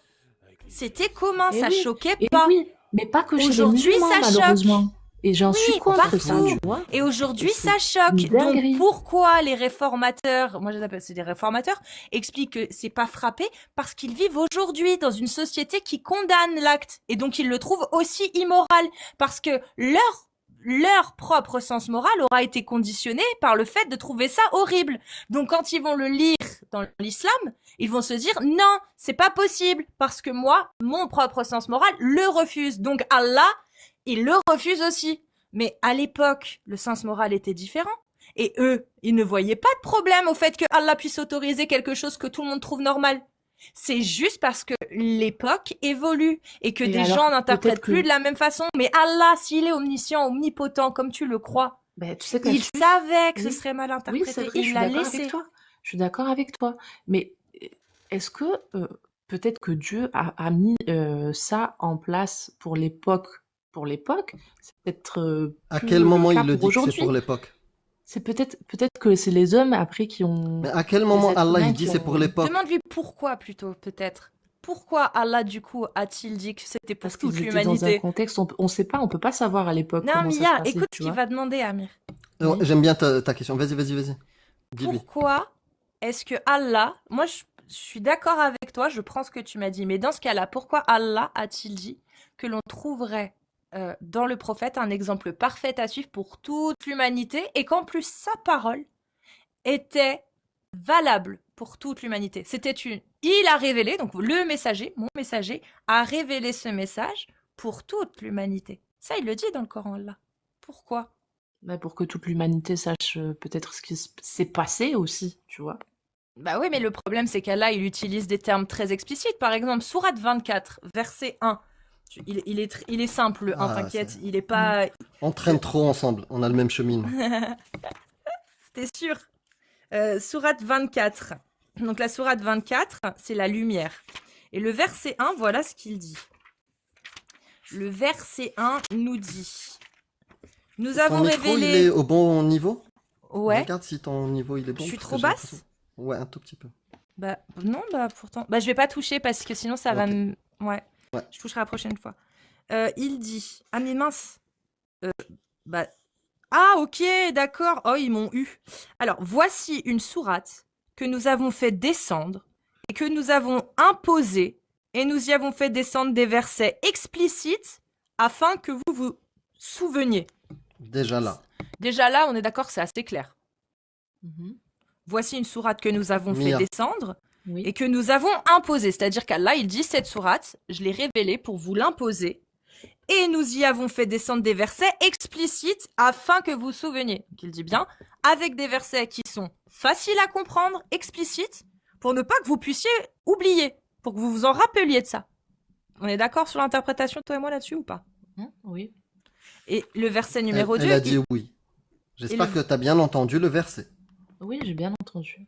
C'était commun, Et ça oui, choquait et pas. oui, mais pas que chez les Aujourd'hui, musulmans, ça choque. malheureusement. Et j'en suis Oui, contre ça, tu partout. vois. Et Et aujourd'hui, c'est ça choque. une Donc, dinguerie. pourquoi les réformateurs, moi je les appelle c'est des réformateurs, expliquent que c'est pas frappé parce qu'ils vivent aujourd'hui dans une société qui condamne l'acte. Et donc, ils le trouvent aussi immoral. Parce que leur propre sens moral aura été conditionné par le fait de trouver ça horrible. Donc, quand ils vont le lire dans l'islam, ils vont se dire non, c'est pas possible parce que moi, mon propre sens moral le refuse. Donc, Allah, il le refuse aussi. Mais à l'époque, le sens moral était différent. Et eux, ils ne voyaient pas de problème au fait que Allah puisse autoriser quelque chose que tout le monde trouve normal. C'est juste parce que l'époque évolue et que Et des gens alors, n'interprètent peut-être plus que, de la même façon. Mais Allah, s'il est omniscient, omnipotent, comme tu le crois, ben, tu sais, il t'astuce, savait que ce oui, serait mal oui, c'est interprété. vrai, je Il suis l'a d'accord avec laissé. toi. Je suis d'accord avec toi. Mais est-ce que peut-être que Dieu a mis ça en place pour l'époque, c'est peut-être À plus quel le moment cas il le pour dit que c'est pour aujourd'hui. l'époque? C'est peut-être que c'est les hommes après qui Mais ont à quel les moment êtres Allah il humains dit qui c'est pour ont l'époque? Demande-lui pourquoi plutôt, peut-être. Pourquoi Allah, du coup, a-t-il dit que c'était parce pour toute qu'ils étaient dans un l'humanité? contexte on sait pas, on peut pas savoir à l'époque Non, comment ça se Mia, passait, écoute ce tu qu'il vois. va demander, Amir. Oui. J'aime bien ta question. Vas-y. Dis-lui. Pourquoi est-ce que Allah, moi je suis d'accord avec toi, je prends ce que tu m'as dit, mais dans ce cas-là, pourquoi Allah a-t-il dit que l'on trouverait dans le prophète un exemple parfait à suivre pour toute l'humanité et qu'en plus sa parole était valable pour toute l'humanité? Il a révélé, donc le messager, mon messager, a révélé ce message pour toute l'humanité. Ça, il le dit dans le Coran, Allah. Pourquoi? Bah, pour que toute l'humanité sache peut-être ce qui s'est passé aussi, tu vois. Bah oui, mais le problème, c'est qu'Allah, il utilise des termes très explicites. Par exemple, Sourate 24, verset 1. Il est simple, le 1, Ah, c'est... t'inquiète. Il est Mm. pas... On traîne trop ensemble. On a le même cheminement. C'était sûr. Sourate 24. Donc la Sourate 24, c'est la lumière. Et le verset 1, voilà ce qu'il dit. Le verset 1 nous dit... Nous Ton avons micro, il est révélé... au bon niveau? Ouais. Regarde si ton niveau il est Je bon suis parce que trop j'ai l'impression. basse? Ouais, un tout petit peu. Bah non, bah pourtant... Bah je vais pas toucher parce que sinon ça va Ok. me... Ouais. Ouais. Je toucherai la prochaine fois. Il dit... Ah mais mince. Bah... Ah ok, d'accord. Oh, ils m'ont eu. Alors, voici une sourate que nous avons fait descendre et que nous avons imposée et nous y avons fait descendre des versets explicites afin que vous vous souveniez. Déjà là. Déjà là, on est d'accord que c'est assez clair. Mhm. Voici une sourate que nous avons fait Mia. descendre Oui. et que nous avons imposée. C'est-à-dire qu'Allah, il dit cette sourate, je l'ai révélée pour vous l'imposer. Et nous y avons fait descendre des versets explicites afin que vous vous souveniez. Donc il dit bien, avec des versets qui sont faciles à comprendre, explicites, pour ne pas que vous puissiez oublier, pour que vous vous en rappeliez de ça. On est d'accord sur l'interprétation, toi et moi, là-dessus ou pas? Oui. Et le verset numéro 2, Elle a dit oui. J'espère le- que tu as bien entendu le verset. Oui, j'ai bien entendu.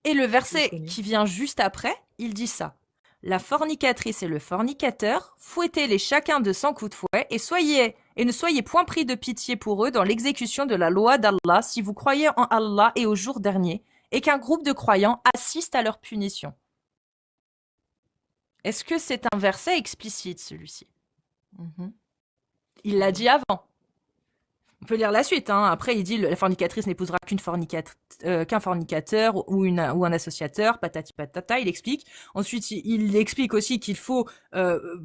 et le Je verset connais. qui vient juste après, il dit ça. La fornicatrice et le fornicateur, fouettez-les chacun de 100 coups de fouet et ne soyez point pris de pitié pour eux dans l'exécution de la loi d'Allah si vous croyez en Allah et au jour dernier et qu'un groupe de croyants assiste à leur punition. Est-ce que c'est un verset explicite celui-ci? Mhm. Il l'a dit avant. On peut lire la suite. Hein. Après, il dit la fornicatrice n'épousera qu'un fornicateur ou un associateur, patati patata. Il explique. Ensuite, il explique aussi qu'il faut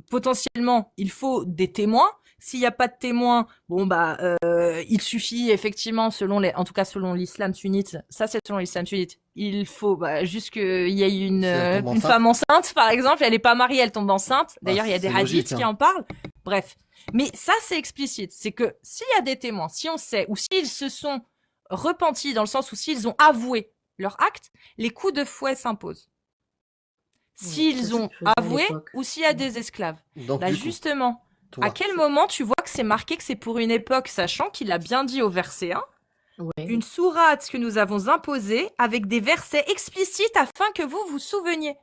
potentiellement, il faut des témoins. S'il n'y a pas de témoins, bon bah, il suffit effectivement, en tout cas selon l'islam sunnite. Ça, c'est selon l'islam sunnite. Il faut juste qu'il y ait Si elle tombe une enceinte. femme enceinte, par exemple. Elle n'est pas mariée, elle tombe enceinte. Bah, D'ailleurs, il y a des c'est hadiths logique, qui hein. en parlent. Bref. Mais ça, c'est explicite. C'est que s'il y a des témoins, si on sait, ou s'ils se sont repentis, dans le sens où s'ils ont avoué leur acte, les coups de fouet s'imposent. Oui, ça S'ils se ont faisait à avoué l'époque. ou s'il y a des esclaves. Donc, Bah du coup, justement, à toi, quel moment tu vois que c'est marqué que c'est pour une époque, sachant qu'il a bien dit au verset 1, Ouais. une sourate que nous avons imposée avec des versets explicites afin que vous vous souveniez.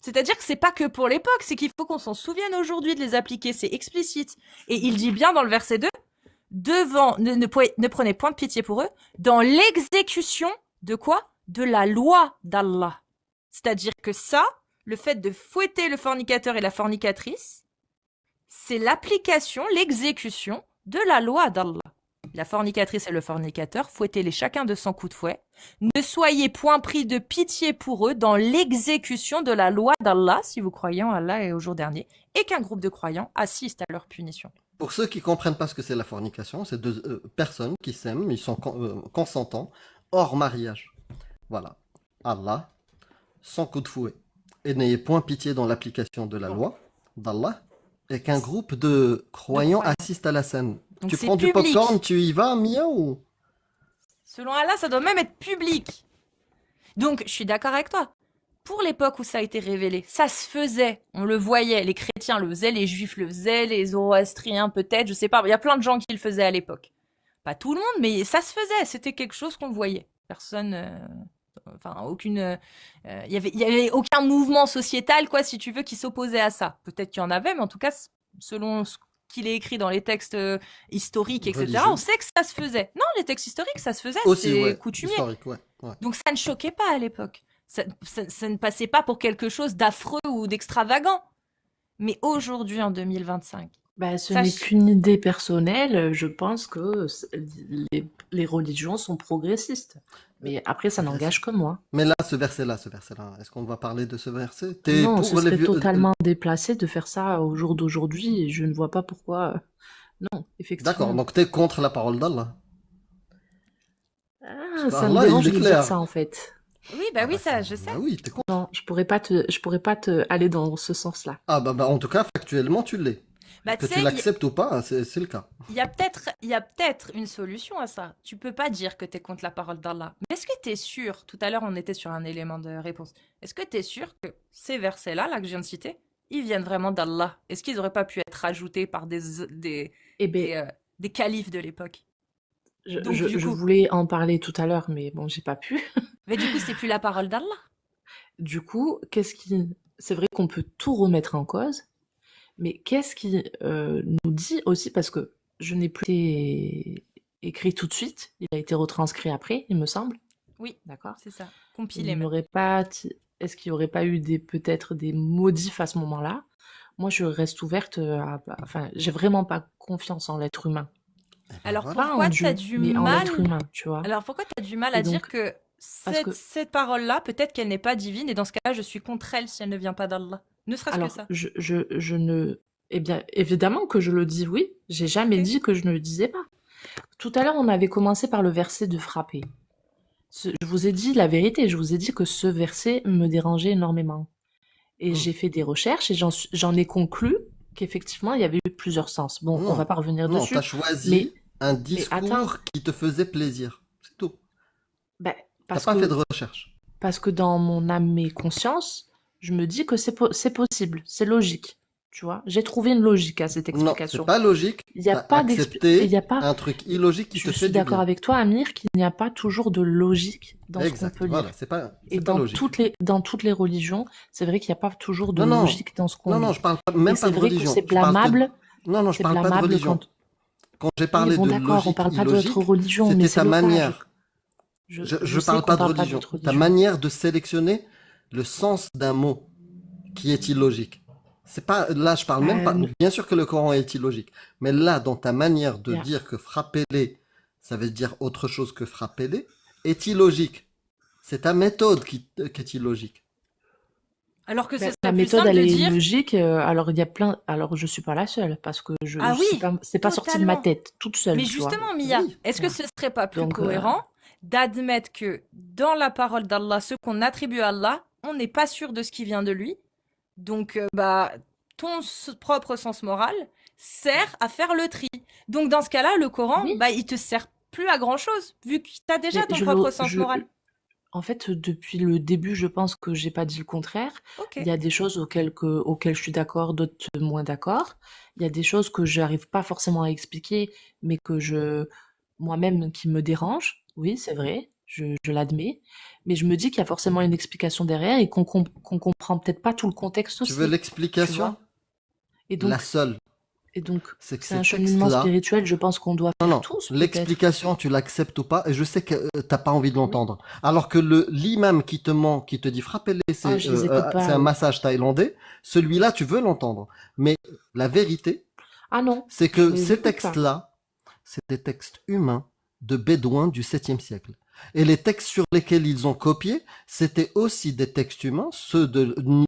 C'est-à-dire que c'est pas que pour l'époque, c'est qu'il faut qu'on s'en souvienne aujourd'hui de les appliquer, c'est explicite. Et il dit bien dans le verset 2, ne prenez point de pitié pour eux, dans l'exécution de quoi? De la loi d'Allah. C'est-à-dire que ça, le fait de fouetter le fornicateur et la fornicatrice, c'est l'application, l'exécution de la loi d'Allah. La fornicatrice et le fornicateur, fouettez-les chacun de 100 coups de fouet. Ne soyez point pris de pitié pour eux dans l'exécution de la loi d'Allah, si vous croyez en Allah et au jour dernier, et qu'un groupe de croyants assiste à leur punition. pour ceux qui comprennent pas ce que c'est la fornication, c'est deux personnes qui s'aiment, ils sont consentants, hors mariage. Voilà. Allah, sans coup de fouet. Et n'ayez point pitié dans l'application de la loi d'Allah, et qu'un groupe de croyants croyants. assiste à la scène. Donc Tu c'est prends du public. popcorn, tu y vas, Mia, ou... Selon Allah, ça doit même être public. Donc, je suis d'accord avec toi. Pour l'époque où ça a été révélé, ça se faisait, on le voyait, les chrétiens le faisaient, les juifs le faisaient, les zoroastriens peut-être, je sais pas, il y a plein de gens qui le faisaient à l'époque. Pas tout le monde, mais ça se faisait, c'était quelque chose qu'on voyait. Personne, enfin aucune, il y avait aucun mouvement sociétal, quoi, si tu veux, qui s'opposait à ça. Peut-être qu'il y en avait, mais en tout cas, selon ce qu'il est écrit dans les textes historiques, etc., Religieux. on sait que ça se faisait. Non, les textes historiques, ça se faisait, Aussi, c'est ouais. coutumier. Historique, ouais. Ouais. Donc ça ne choquait pas à l'époque. Ça ne passait pas pour quelque chose d'affreux ou d'extravagant. Mais aujourd'hui, en 2025, Bah, ce Ça, n'est je- qu'une idée personnelle. Je pense que les religions sont progressistes. Mais après, ça n'engage que moi. Mais là, ce verset-là, est-ce qu'on va parler de ce verset? T'es Non, pour ce les serait vieux- totalement déplacé de faire ça au jour d'aujourd'hui et je ne vois pas pourquoi. Non, effectivement. D'accord, donc t'es contre la parole d'Allah. Ah, que ça me Allah, il dérange est de clair. dire ça en fait. oui, bah Ah oui, bah, ça, je sais. Bah oui, t'es contre. Non, je pourrais pas te aller dans ce sens-là. Ah bah en tout cas, factuellement, tu l'es. Bah, Que tu tu sais, l'acceptes ou pas, c'est le cas. il y a peut-être une solution à ça. Tu peux pas dire que tu es contre la parole d'Allah. Mais est-ce que tu es sûr, tout à l'heure on était sur un élément de réponse, est-ce que tu es sûr que ces versets-là, là, que je viens de citer, ils viennent vraiment d'Allah? Est-ce qu'ils auraient pas pu être ajoutés par Eh ben, des califes de l'époque? je, Donc, je- du je coup- voulais en parler tout à l'heure, mais bon, j'ai pas pu. Mais du coup, c'est plus la parole d'Allah. Du coup, c'est vrai qu'on peut tout remettre en cause, mais qu'est-ce qui nous dit aussi, parce que je n'ai plus été écrit tout de suite, il a été retranscrit après, il me semble. Oui, D'accord. c'est ça. Il Compilé n'y même. aurait pas, est-ce qu'il n'y aurait pas eu peut-être des modifs à ce moment-là? Moi, je reste ouverte enfin, j'ai vraiment pas confiance en l'être humain. Alors Voilà. Pas pourquoi en tu as Dieu, du mais en mal l'être humain, tu vois. Alors pourquoi tu as du mal Et à dire donc, que parce que- cette parole-là, peut-être qu'elle n'est pas divine, et dans ce cas-là, je suis contre elle si elle ne vient pas d'Allah. Ne serait-ce que Alors, ça. je ne... Eh bien, évidemment que je le dis, oui. J'ai jamais Ok. dit que je ne le disais pas. Tout à l'heure, on avait commencé par le verset de frapper. Je vous ai dit la vérité, je vous ai dit que ce verset me dérangeait énormément. Et j'ai fait des recherches et j'en ai conclu qu'effectivement, il y avait eu plusieurs sens. Bon, Non. on va pas revenir Non, dessus. t'as choisi mais- un attends. discours qui te faisait plaisir. C'est tout. Ben, T'as parce pas que, fait de recherche. parce que dans mon âme et conscience, je me dis que c'est possible, c'est logique. Tu vois, j'ai trouvé une logique à cette Non, explication. c'est pas logique. Il y a T'as pas accepté il y a pas- un truc illogique qui Je te fait suis du d'accord bien. avec toi, Amir, qu'il n'y a pas toujours de logique dans ce qu'on Exact. peut lire. Voilà, c'est pas Et pas dans logique. dans toutes les religions, c'est vrai qu'il n'y a pas toujours de Non, non. logique dans ce qu'on Non, lit. non, je parle même Et pas c'est de vrai que religion. c'est Je parle que- blâmable. Non, non, je C'est parle pas de blâmable religion. Quand j'ai parlé Oui, bon, de d'accord, on logique, parle pas de illogique, notre religion, mais c'était c'est ta l'otage. manière. Je Je sais parle qu'on pas de parle pas de religion. notre Ta religion. manière de sélectionner le sens d'un mot qui est illogique. C'est pas, là, je parle même pas, non. bien sûr que le Coran est illogique, mais là, dans ta manière de Bien. dire que frappez-les, ça veut dire autre chose que frappez-les, est illogique. C'est ta méthode qui est illogique. Alors que ce Ben, serait la plus méthode, simple elle de est dire. logique. Alors, il y a plein. Alors, je suis pas la seule parce que Ah oui, c'est pas sorti de ma totalement. tête toute seule, Mais tu vois. justement, Mia, Oui. est-ce que Voilà. ce serait pas plus Donc, cohérent d'admettre que dans la parole d'Allah, ce qu'on attribue à Allah, on n'est pas sûr de ce qui vient de lui. Donc, bah, ton propre sens moral sert à faire le tri. Donc dans ce cas-là, le Coran, Oui. bah il te sert plus à grand-chose vu que t'as déjà Mais ton propre sens moral. en fait, depuis le début, je pense que j'ai pas dit le contraire. Ok. Il y a des choses auxquelles je suis d'accord, d'autres moins d'accord. Il y a des choses que j'arrive pas forcément à expliquer, mais moi-même, qui me dérangent. Oui, c'est vrai, je l'admets. Mais je me dis qu'il y a forcément une explication derrière et qu'on comprend peut-être pas tout le contexte Tu veux aussi, tu l'explication? vois. Et La donc, seule, et donc, c'est que c'est ces un cheminement textes-là, spirituel, je pense qu'on doit non, faire non, tous, peut-être. l'explication, tu l'acceptes ou pas, et je sais que t'as pas envie de Oui. l'entendre. Alors que l'imam qui te ment, qui te dit frappez-les, Ah, je les écoute c'est pas, un eux. massage thaïlandais, celui-là, tu veux l'entendre. Mais la vérité, Ah non, c'est je que les ces écoute pas. textes-là, c'est des textes humains de Bédouins du 7e siècle. Et les textes sur lesquels ils ont copié, c'était aussi des textes humains, ceux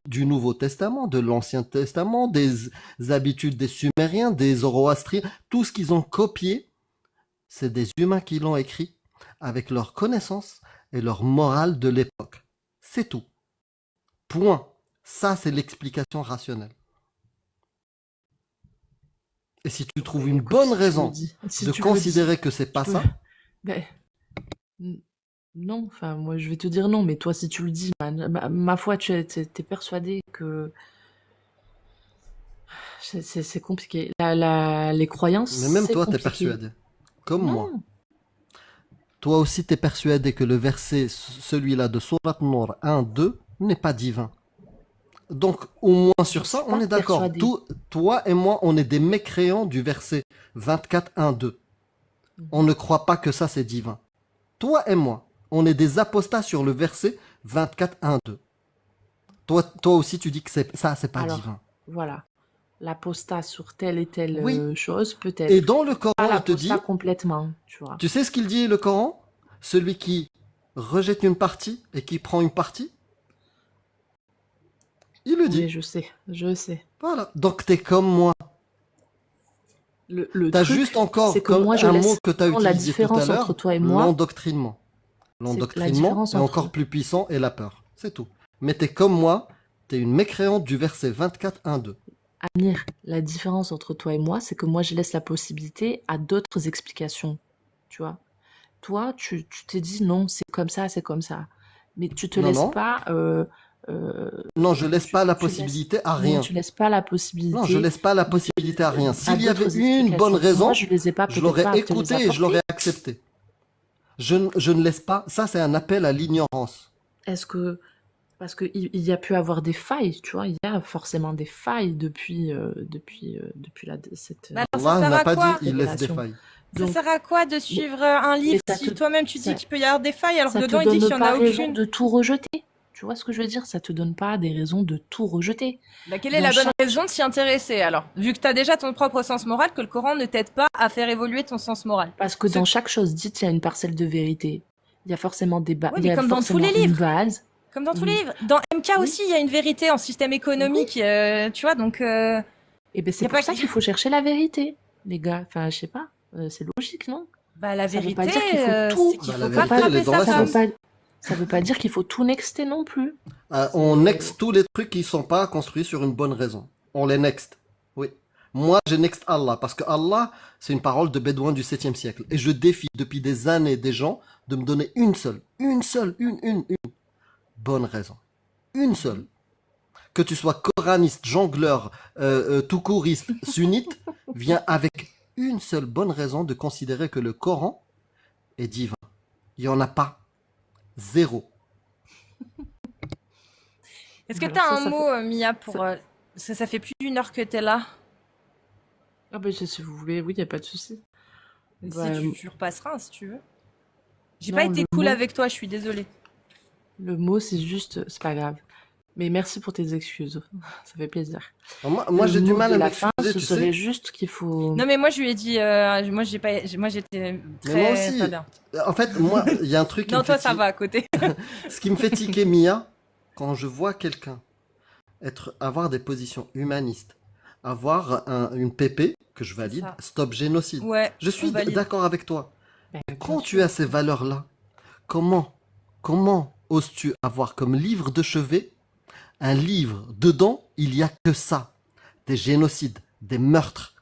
du Nouveau Testament, de l'Ancien Testament, des habitudes des Sumériens, des Zoroastriens. Tout ce qu'ils ont copié, c'est des humains qui l'ont écrit avec leur connaissance et leur morale de l'époque. C'est tout. Point. Ça, c'est l'explication rationnelle. Et si tu trouves une Écoute, bonne si tu le raison dis, si de tu le dis, considérer que c'est je pas peux. ça, Ben, non, enfin, moi je vais te dire non, mais toi, si tu le dis, ma foi, t'es persuadé que c'est compliqué. Les croyances, mais même c'est toi, t'es compliqué. persuadé. Comme moi. Non, Toi aussi, t'es persuadé que le verset, celui-là de Surat Nour 1, 2, n'est pas divin. Donc, au moins j'en sur suis ça, on pas est d'accord. persuadée. Toi et moi, on est des mécréants du verset 24, 1, 2. On Mhm. ne croit pas que ça, c'est divin. Toi et moi, on est des apostats sur le verset 24, 1, 2. Toi aussi, tu dis que ça, c'est pas Alors, divin. voilà. L'apostat sur telle et telle Oui. chose, peut-être. Et dans le Pas Coran, il te l'apostat dit, complètement, tu vois. tu sais ce qu'il dit, le Coran? Celui qui rejette une partie et qui prend une partie, il le Oui, dit. je sais, je sais. Voilà. Donc, t'es comme moi. Le T'as juste truc, c'est encore que comme moi, je un mot laisse. que t'as Non, la utilisé tout à différence entre l'heure, toi et moi, l'endoctrinement. c'est la L'endoctrinement différence est entre. encore plus puissant et la peur. C'est tout. Mais t'es comme moi, t'es une mécréante du verset 24, 1, 2. Amir, la différence entre toi et moi, c'est que moi, je laisse la possibilité à d'autres explications. Tu vois? Toi, tu t'es dit non, c'est comme ça, c'est comme ça. Mais tu te Non, laisses non. pas. Non, je laisse pas la Tu laisses. possibilité à Non, rien. tu laisses pas la Non, je possibilité laisse pas la possibilité à rien. à S'il y avait d'autres une bonne explications. Moi, raison, je les ai pas, je peut-être l'aurais pas à te les écouté et je apporter. l'aurais accepté. Je ne laisse pas. Ça, c'est un appel à l'ignorance. Est-ce que. Parce qu'il y a pu avoir des failles, tu vois, il y a forcément des failles depuis cette Mais alors ça Allah sert n'a à pas dit quoi? il laisse des révélation. failles. Ça Donc, sert à quoi de mais, suivre un mais livre ça si te, toi-même tu dis ça, qu'il peut y avoir des failles alors que ça te dedans il dit qu'il donne y en a pas raison aucune? de tout rejeter. Tu vois ce que je veux dire? Ça te donne pas des raisons de tout rejeter. Bah, quelle est Dans la bonne chaque, raison de s'y intéresser alors? Vu que t'as déjà ton propre sens moral, que le Coran ne t'aide pas à faire évoluer ton sens moral. Parce que Ce... dans chaque chose dite, il y a une parcelle de vérité. Il y a forcément Oui, il mais y a comme dans tous les forcément une livres. base. Comme dans tous les Oui, livres. Dans MK oui, aussi, il y a une vérité en système oui. économique, tu vois, donc Et ben y c'est a pour pas... ça qu'il faut chercher la vérité, les gars. Enfin, je sais pas, c'est logique, non? Bah la Ça veut pas vérité, dire qu'il faut c'est tout. qu'il Bah, faut la Ça veut pas, vérité, elle est rattraper dans sa la ça veut femme. science. pas, ça veut pas dire qu'il faut tout nexter non plus. On C'est, next tous les trucs qui sont pas construits sur une bonne raison. On les next. Oui. Moi, je next Allah parce que Allah, c'est une parole de Bédouin du 7e siècle. Et je défie depuis des années des gens de me donner une une bonne raison. Une seule. Que tu sois coraniste, jongleur, tout couriste, sunnite, viens avec une seule bonne raison de considérer que le Coran est divin. Il n'y en a pas. Zéro. Est-ce que Alors t'as ça, un ça mot, fait, Mia, pour... ça- parce que ça fait plus d'une heure que t'es là. Ah ben si vous voulez, oui, y a pas de souci. Si Bah, tu repasseras, hein, si tu veux. J'ai pas non, été cool avec toi, je suis désolée. le mot, c'est juste, c'est pas grave. Mais merci pour tes excuses, ça fait plaisir. Moi Le j'ai du mot mal de à la fin, m'excuser, ce tu serait sais. juste qu'il faut. Non mais moi je lui ai dit, moi j'ai pas, moi j'étais Mais moi très aussi. pas bien. En fait, moi, il y a un truc qui Non me fait toi ça va à côté. Ce qui me fait tiquer Mia, quand je vois quelqu'un avoir des positions humanistes, avoir une PP que je valide, ça. stop génocide. Ouais, Je on suis valide. d'accord avec toi. Ben, Mais bien quand tu sûr. as ces valeurs-là, comment oses-tu avoir comme livre de chevet un livre dedans, il y a que ça. des génocides, des meurtres,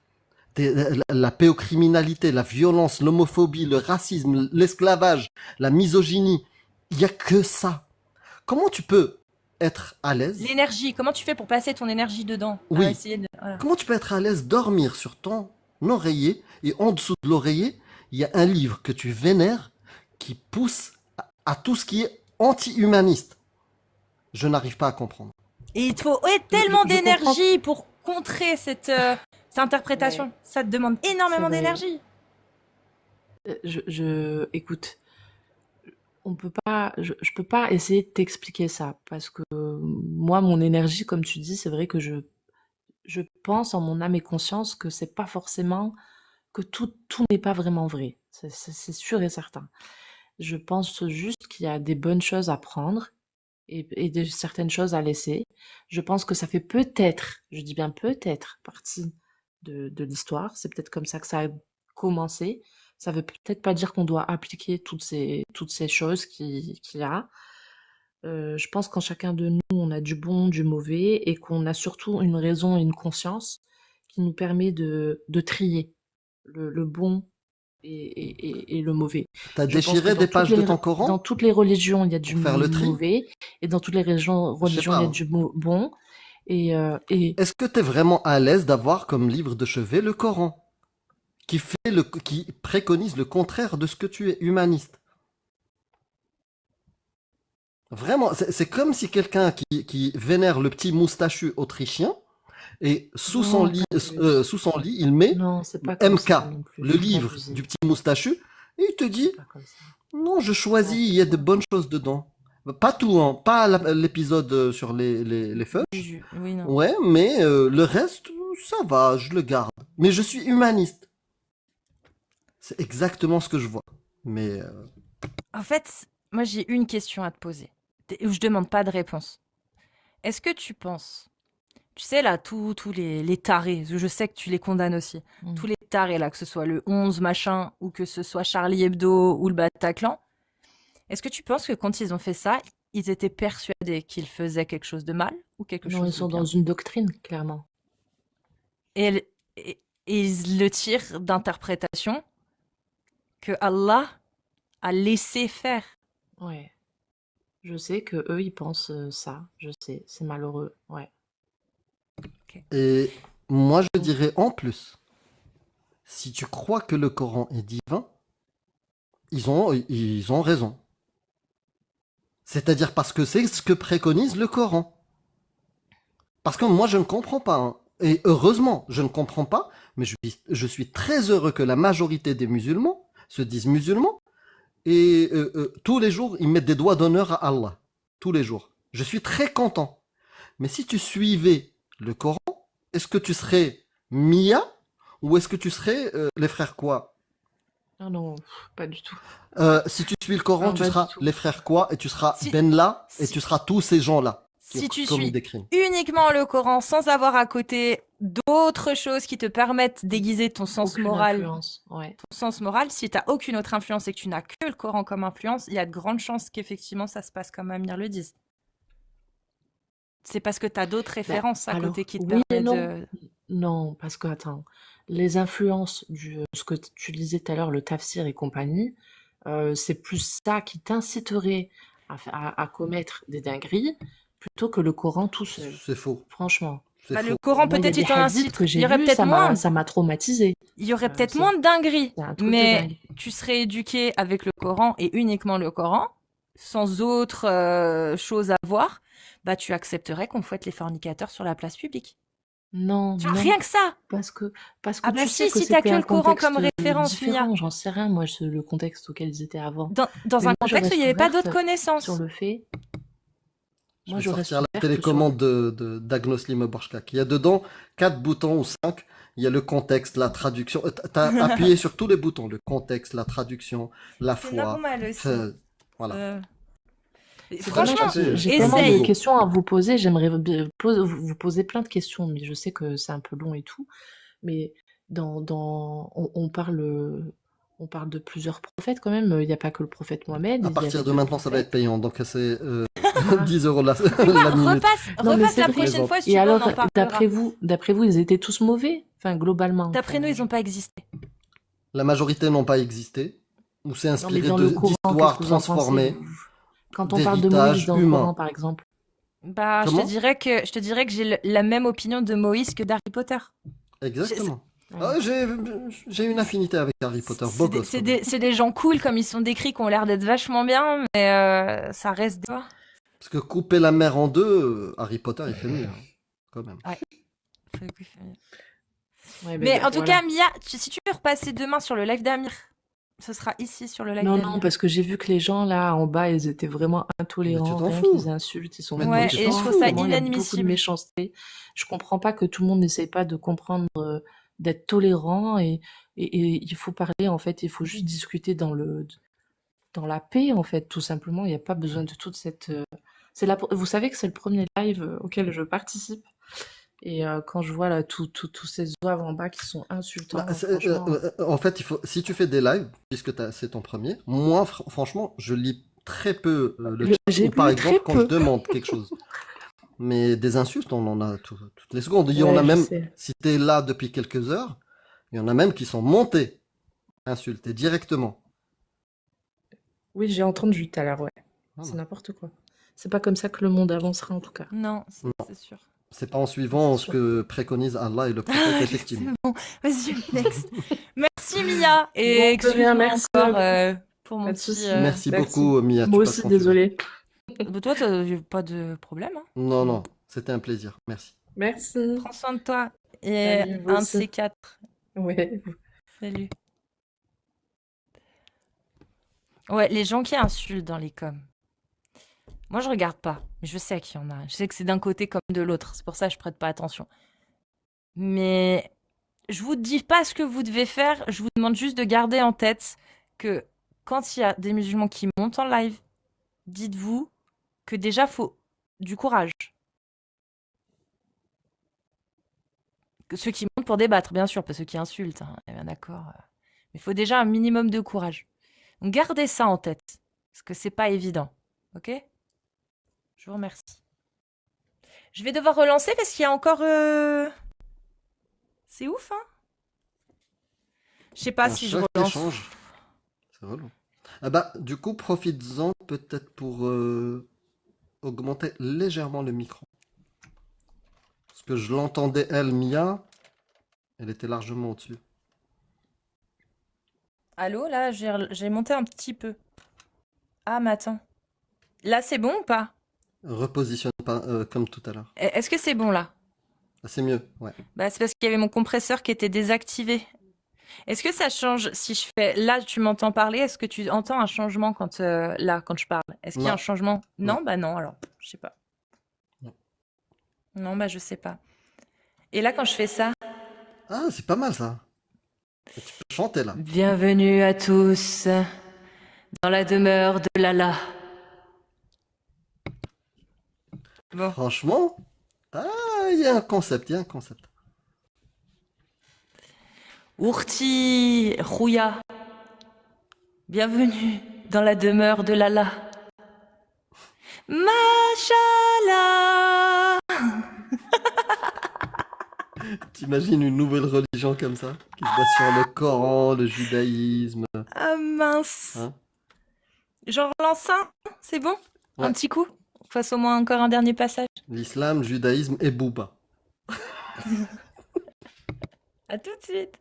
la pédocriminalité, la violence, l'homophobie, le racisme, l'esclavage, la misogynie. Il n'y a que ça. Comment tu peux être à l'aise? L'énergie, comment tu fais pour passer ton énergie dedans? Oui. Essayer de... voilà. Comment tu peux être à l'aise dormir sur ton oreiller et en dessous de l'oreiller, il y a un livre que tu vénères qui pousse à tout ce qui est anti-humaniste. Je n'arrive pas à comprendre. Et il te faut tellement je comprends. d'énergie pour contrer cette interprétation. Mais Ça te demande énormément c'est vrai. d'énergie. Écoute, on peut pas, je peux pas essayer de t'expliquer ça parce que moi, mon énergie, comme tu dis, c'est vrai que je pense en mon âme et conscience que c'est pas forcément que tout n'est pas vraiment vrai. C'est sûr et certain. Je pense juste qu'il y a des bonnes choses à prendre et certaines choses à laisser. Je pense que ça fait peut-être, je dis bien peut-être, partie de l'histoire. C'est peut-être comme ça que ça a commencé. Ça veut peut-être pas dire qu'on doit appliquer toutes ces choses qu'il y a. Je pense qu'en chacun de nous, on a du bon, du mauvais, et qu'on a surtout une raison et une conscience qui nous permet de trier le bon et le mauvais. T'as Je pense que déchiré dans des toutes pages de les, ton dans Coran toutes les religions, il y a du pour faire le tri? mauvais, et dans toutes les Je sais religions, il y a pas. du bon. Et Est-ce que t'es vraiment à l'aise d'avoir comme livre de chevet le Coran, qui préconise le contraire de ce que tu es, humaniste? Vraiment, c'est comme si quelqu'un qui vénère le petit moustachu autrichien et non, pas plus. sous son lit, il met Non, c'est pas comme MK, ça non plus. le Faut pas livre abuser. du petit moustachu, et il te dit, C'est pas comme ça. non, je C'est pas choisis, il y a de ça. bonnes choses dedans. Pas tout, hein, pas l'épisode sur les feuilles, Oui, non. ouais, mais le reste, ça va, je le garde. Mais je suis humaniste. C'est exactement ce que je vois. Mais En fait, moi j'ai une question à te poser. Où je demande pas de réponse. Est-ce que tu penses, tu sais là, tous les tarés, je sais que tu les condamnes aussi, Mm. tous les tarés là, que ce soit le 11 machin, ou que ce soit Charlie Hebdo ou le Bataclan, est-ce que tu penses que quand ils ont fait ça, ils étaient persuadés qu'ils faisaient quelque chose de mal ou quelque Non, ils chose de sont dans bien? une doctrine, clairement. Et ils le tirent d'interprétation que Allah a laissé faire. Ouais. Je sais que eux, ils pensent ça. Je sais, c'est malheureux. Ouais. et moi je dirais en plus, si tu crois que le Coran est divin, ils ont raison. C'est-à-dire parce que c'est ce que préconise le Coran. Parce que moi, je ne comprends pas, hein. Et heureusement, je ne comprends pas, mais je suis très heureux que la majorité des musulmans se disent musulmans et tous les jours, ils mettent des doigts d'honneur à Allah. Tous les jours. Je suis très content. Mais si tu suivais le Coran, est-ce que tu serais Mia ou est-ce que tu serais les frères quoi? Ah non, pas du tout. Si tu suis le Coran, Non, tu pas du seras tout. les frères quoi et tu seras Si, Benla et si, tu seras tous ces gens-là qui ont si tu commis suis des crimes. uniquement le Coran sans avoir à côté d'autres choses qui te permettent d'aiguiser ton sens Aucune moral, influence. Ouais. si t'as aucune autre influence et que tu n'as que le Coran comme influence, il y a de grandes chances qu'effectivement ça se passe comme Amir le dise. C'est parce que t'as d'autres Bah, références à côté alors, qui te oui et permettent non. de... Non, parce que, attends, les influences ce que tu disais tout à l'heure, le tafsir et compagnie, c'est plus ça qui t'inciterait à commettre des dingueries plutôt que le Coran tout seul. C'est faux. Franchement. C'est Bah, le faux. Coran, Moi, il y a peut-être, il des t'en hadiths incite. que Il j'ai y aurait lus, peut-être moins. ça m'a traumatisé. Il y aurait peut-être C'est moins de dingueries. c'est un truc de Mais dingue. tu serais éduqué avec le Coran et uniquement le Coran, sans autre chose à voir, bah tu accepterais qu'on fouette les fornicateurs sur la place publique. Non, Tu vois, non, rien que ça. parce que Ah bah tu sais si, que si t'as c'était que un le Coran contexte comme référence, Mia. différent, j'en sais rien, moi, le contexte auquel ils étaient avant. Dans Mais un moi, je contexte où il reste n'y avait pas ouverte d'autres sur connaissances. le fait, Je moi, vais je reste sortir la ouverte sur télécommande d'Agnoslim Borchkak. Il y a dedans 4 boutons ou 5. Il y a le contexte, la traduction. T'as appuyé sur tous les boutons. Le contexte, la traduction, la C'est foi. normal aussi. Voilà. Et C'est franchement, dommage, C'est j'ai un tellement de essaye. bingo. questions à vous poser, j'aimerais vous poser plein de questions, mais je sais que c'est un peu long et tout. Mais on parle de plusieurs prophètes quand même. Il n'y a pas que le prophète Mohammed, À il y partir avait de deux maintenant, ça va être prophètes. payant. Donc, c'est 10 euros la, Fais pas, la minute. Non, mais repasse c'est la vrai. prochaine fois si Et tu veux, on alors, en parlera. d'après vous, ils étaient tous mauvais? Enfin, globalement. D'après nous, Enfin, ils ont pas existé. La majorité n'ont pas existé, ou c'est non, mais inspiré dans le Coran, qu'est-ce d'histoires que vous en pensez, transformées, vous? Quand on parle de Moïse d'héritage dans le humain. Coran, par exemple. Bah, Comment? je te dirais que j'ai la même opinion de Moïse que d'Harry Potter. Exactement. Ah, Ouais. j'ai une affinité avec Harry Potter, beau gosse quand même. C'est des gens cool comme ils sont décrits, qui ont l'air d'être vachement bien, mais ça reste des... Parce que couper la mer en deux, Harry Potter il fait mieux, hein, quand même. Ouais. Ouais, Mais en tout voilà. cas, Mia, si tu veux repasser demain sur le live d'Amir, ce sera ici sur le live Non, d'Amir. non, parce que j'ai vu que les gens là en bas, ils étaient vraiment Mais tu intolérants, t'en rien fous. qu'ils insultent, ils sont Mais toi, Ouais, tu et t'en je trouve fous. ça vraiment, il y a beaucoup de inadmissible. méchanceté. Je comprends pas que tout le monde n'essaye pas de comprendre, d'être tolérant et il faut parler en fait, il faut juste discuter dans la paix en fait, tout simplement. Il n'y a pas besoin de toute cette. Vous savez que c'est le premier live auquel je participe et quand je vois là tous ces zouaves en bas qui sont Bah, insultants, franchement. en fait, si tu fais des lives, puisque c'est ton premier, moi, franchement, je lis très peu le chat, J'ai ou par lu exemple très quand je peu. demande quelque chose. Mais des insultes, on en a toutes les secondes. Il y en Ouais, a je même, sais. si t'es là depuis quelques heures, il y en a même qui sont montés, insultés directement. Oui, j'ai entendu tout à l'heure, ouais. C'est Voilà. n'importe quoi. C'est pas comme ça que le monde avancera en tout cas. Non, Non, c'est sûr. c'est pas en Ça, suivant c'est ce sûr. que préconise Allah et le prophète, C'est effectivement. bon, vas-y, next. Merci Mia, Bon, et de rien, excuse-moi merci à encore vous. pour Pas mon de petit... souci. Merci Merci. beaucoup, Mia, Moi tu passes aussi, quand tu veux. désolée. Bah, toi, t'as pas de problème, hein. Non, non, c'était un plaisir. Merci. Merci. Prends soin de toi, et Allez, vous un de aussi. ces quatre. Ouais. Salut. Ouais, les gens qui insultent dans les coms. Moi, je regarde pas, mais je sais qu'il y en a. Je sais que c'est d'un côté comme de l'autre, c'est pour ça que je prête pas attention. Mais je vous dis pas ce que vous devez faire, je vous demande juste de garder en tête que quand il y a des musulmans qui montent en live, dites-vous que déjà faut du courage. Que ceux qui montent pour débattre, bien sûr, pas ceux qui insultent, hein, on est bien d'accord. Mais il faut déjà un minimum de courage. Donc gardez ça en tête, parce que c'est pas évident. Ok? Je vous remercie. Je vais devoir relancer parce qu'il y a encore. C'est ouf, hein? Je sais pas À si je chaque relance. échange, c'est relou. Ah bah, du coup, profites-en peut-être pour augmenter légèrement le micro. Parce que je l'entendais, elle, Mia, elle était largement au-dessus. Allô, là, j'ai monté un petit peu. Ah, mais attends. Là, c'est bon ou pas? Repositionne pas comme tout à l'heure. Est-ce que c'est bon là? Ah, c'est mieux, ouais. Bah, c'est parce qu'il y avait mon compresseur qui était désactivé. Est-ce que ça change si je fais. Là, tu m'entends parler, est-ce que tu entends un changement quand, là, quand je parle? Est-ce qu'il y a un Non, changement? non, Non, bah non, alors, je sais pas. non. Non, bah je sais pas. Et là, quand je fais ça. Ah, c'est pas mal ça. Et tu peux chanter là. Bienvenue à tous dans la demeure de Lala. Bon. Franchement, ah, il y a un concept, il y a un concept. Ourti Rouya. Bienvenue dans la demeure de Lala. Machallah. T'imagines une nouvelle religion comme ça, qui se base sur le Coran, le judaïsme, Ah mince. hein? J'en relance un, c'est bon? Un Ouais, petit coup? Fasse au moins encore un dernier passage. l'islam, judaïsme et Booba. À tout de suite.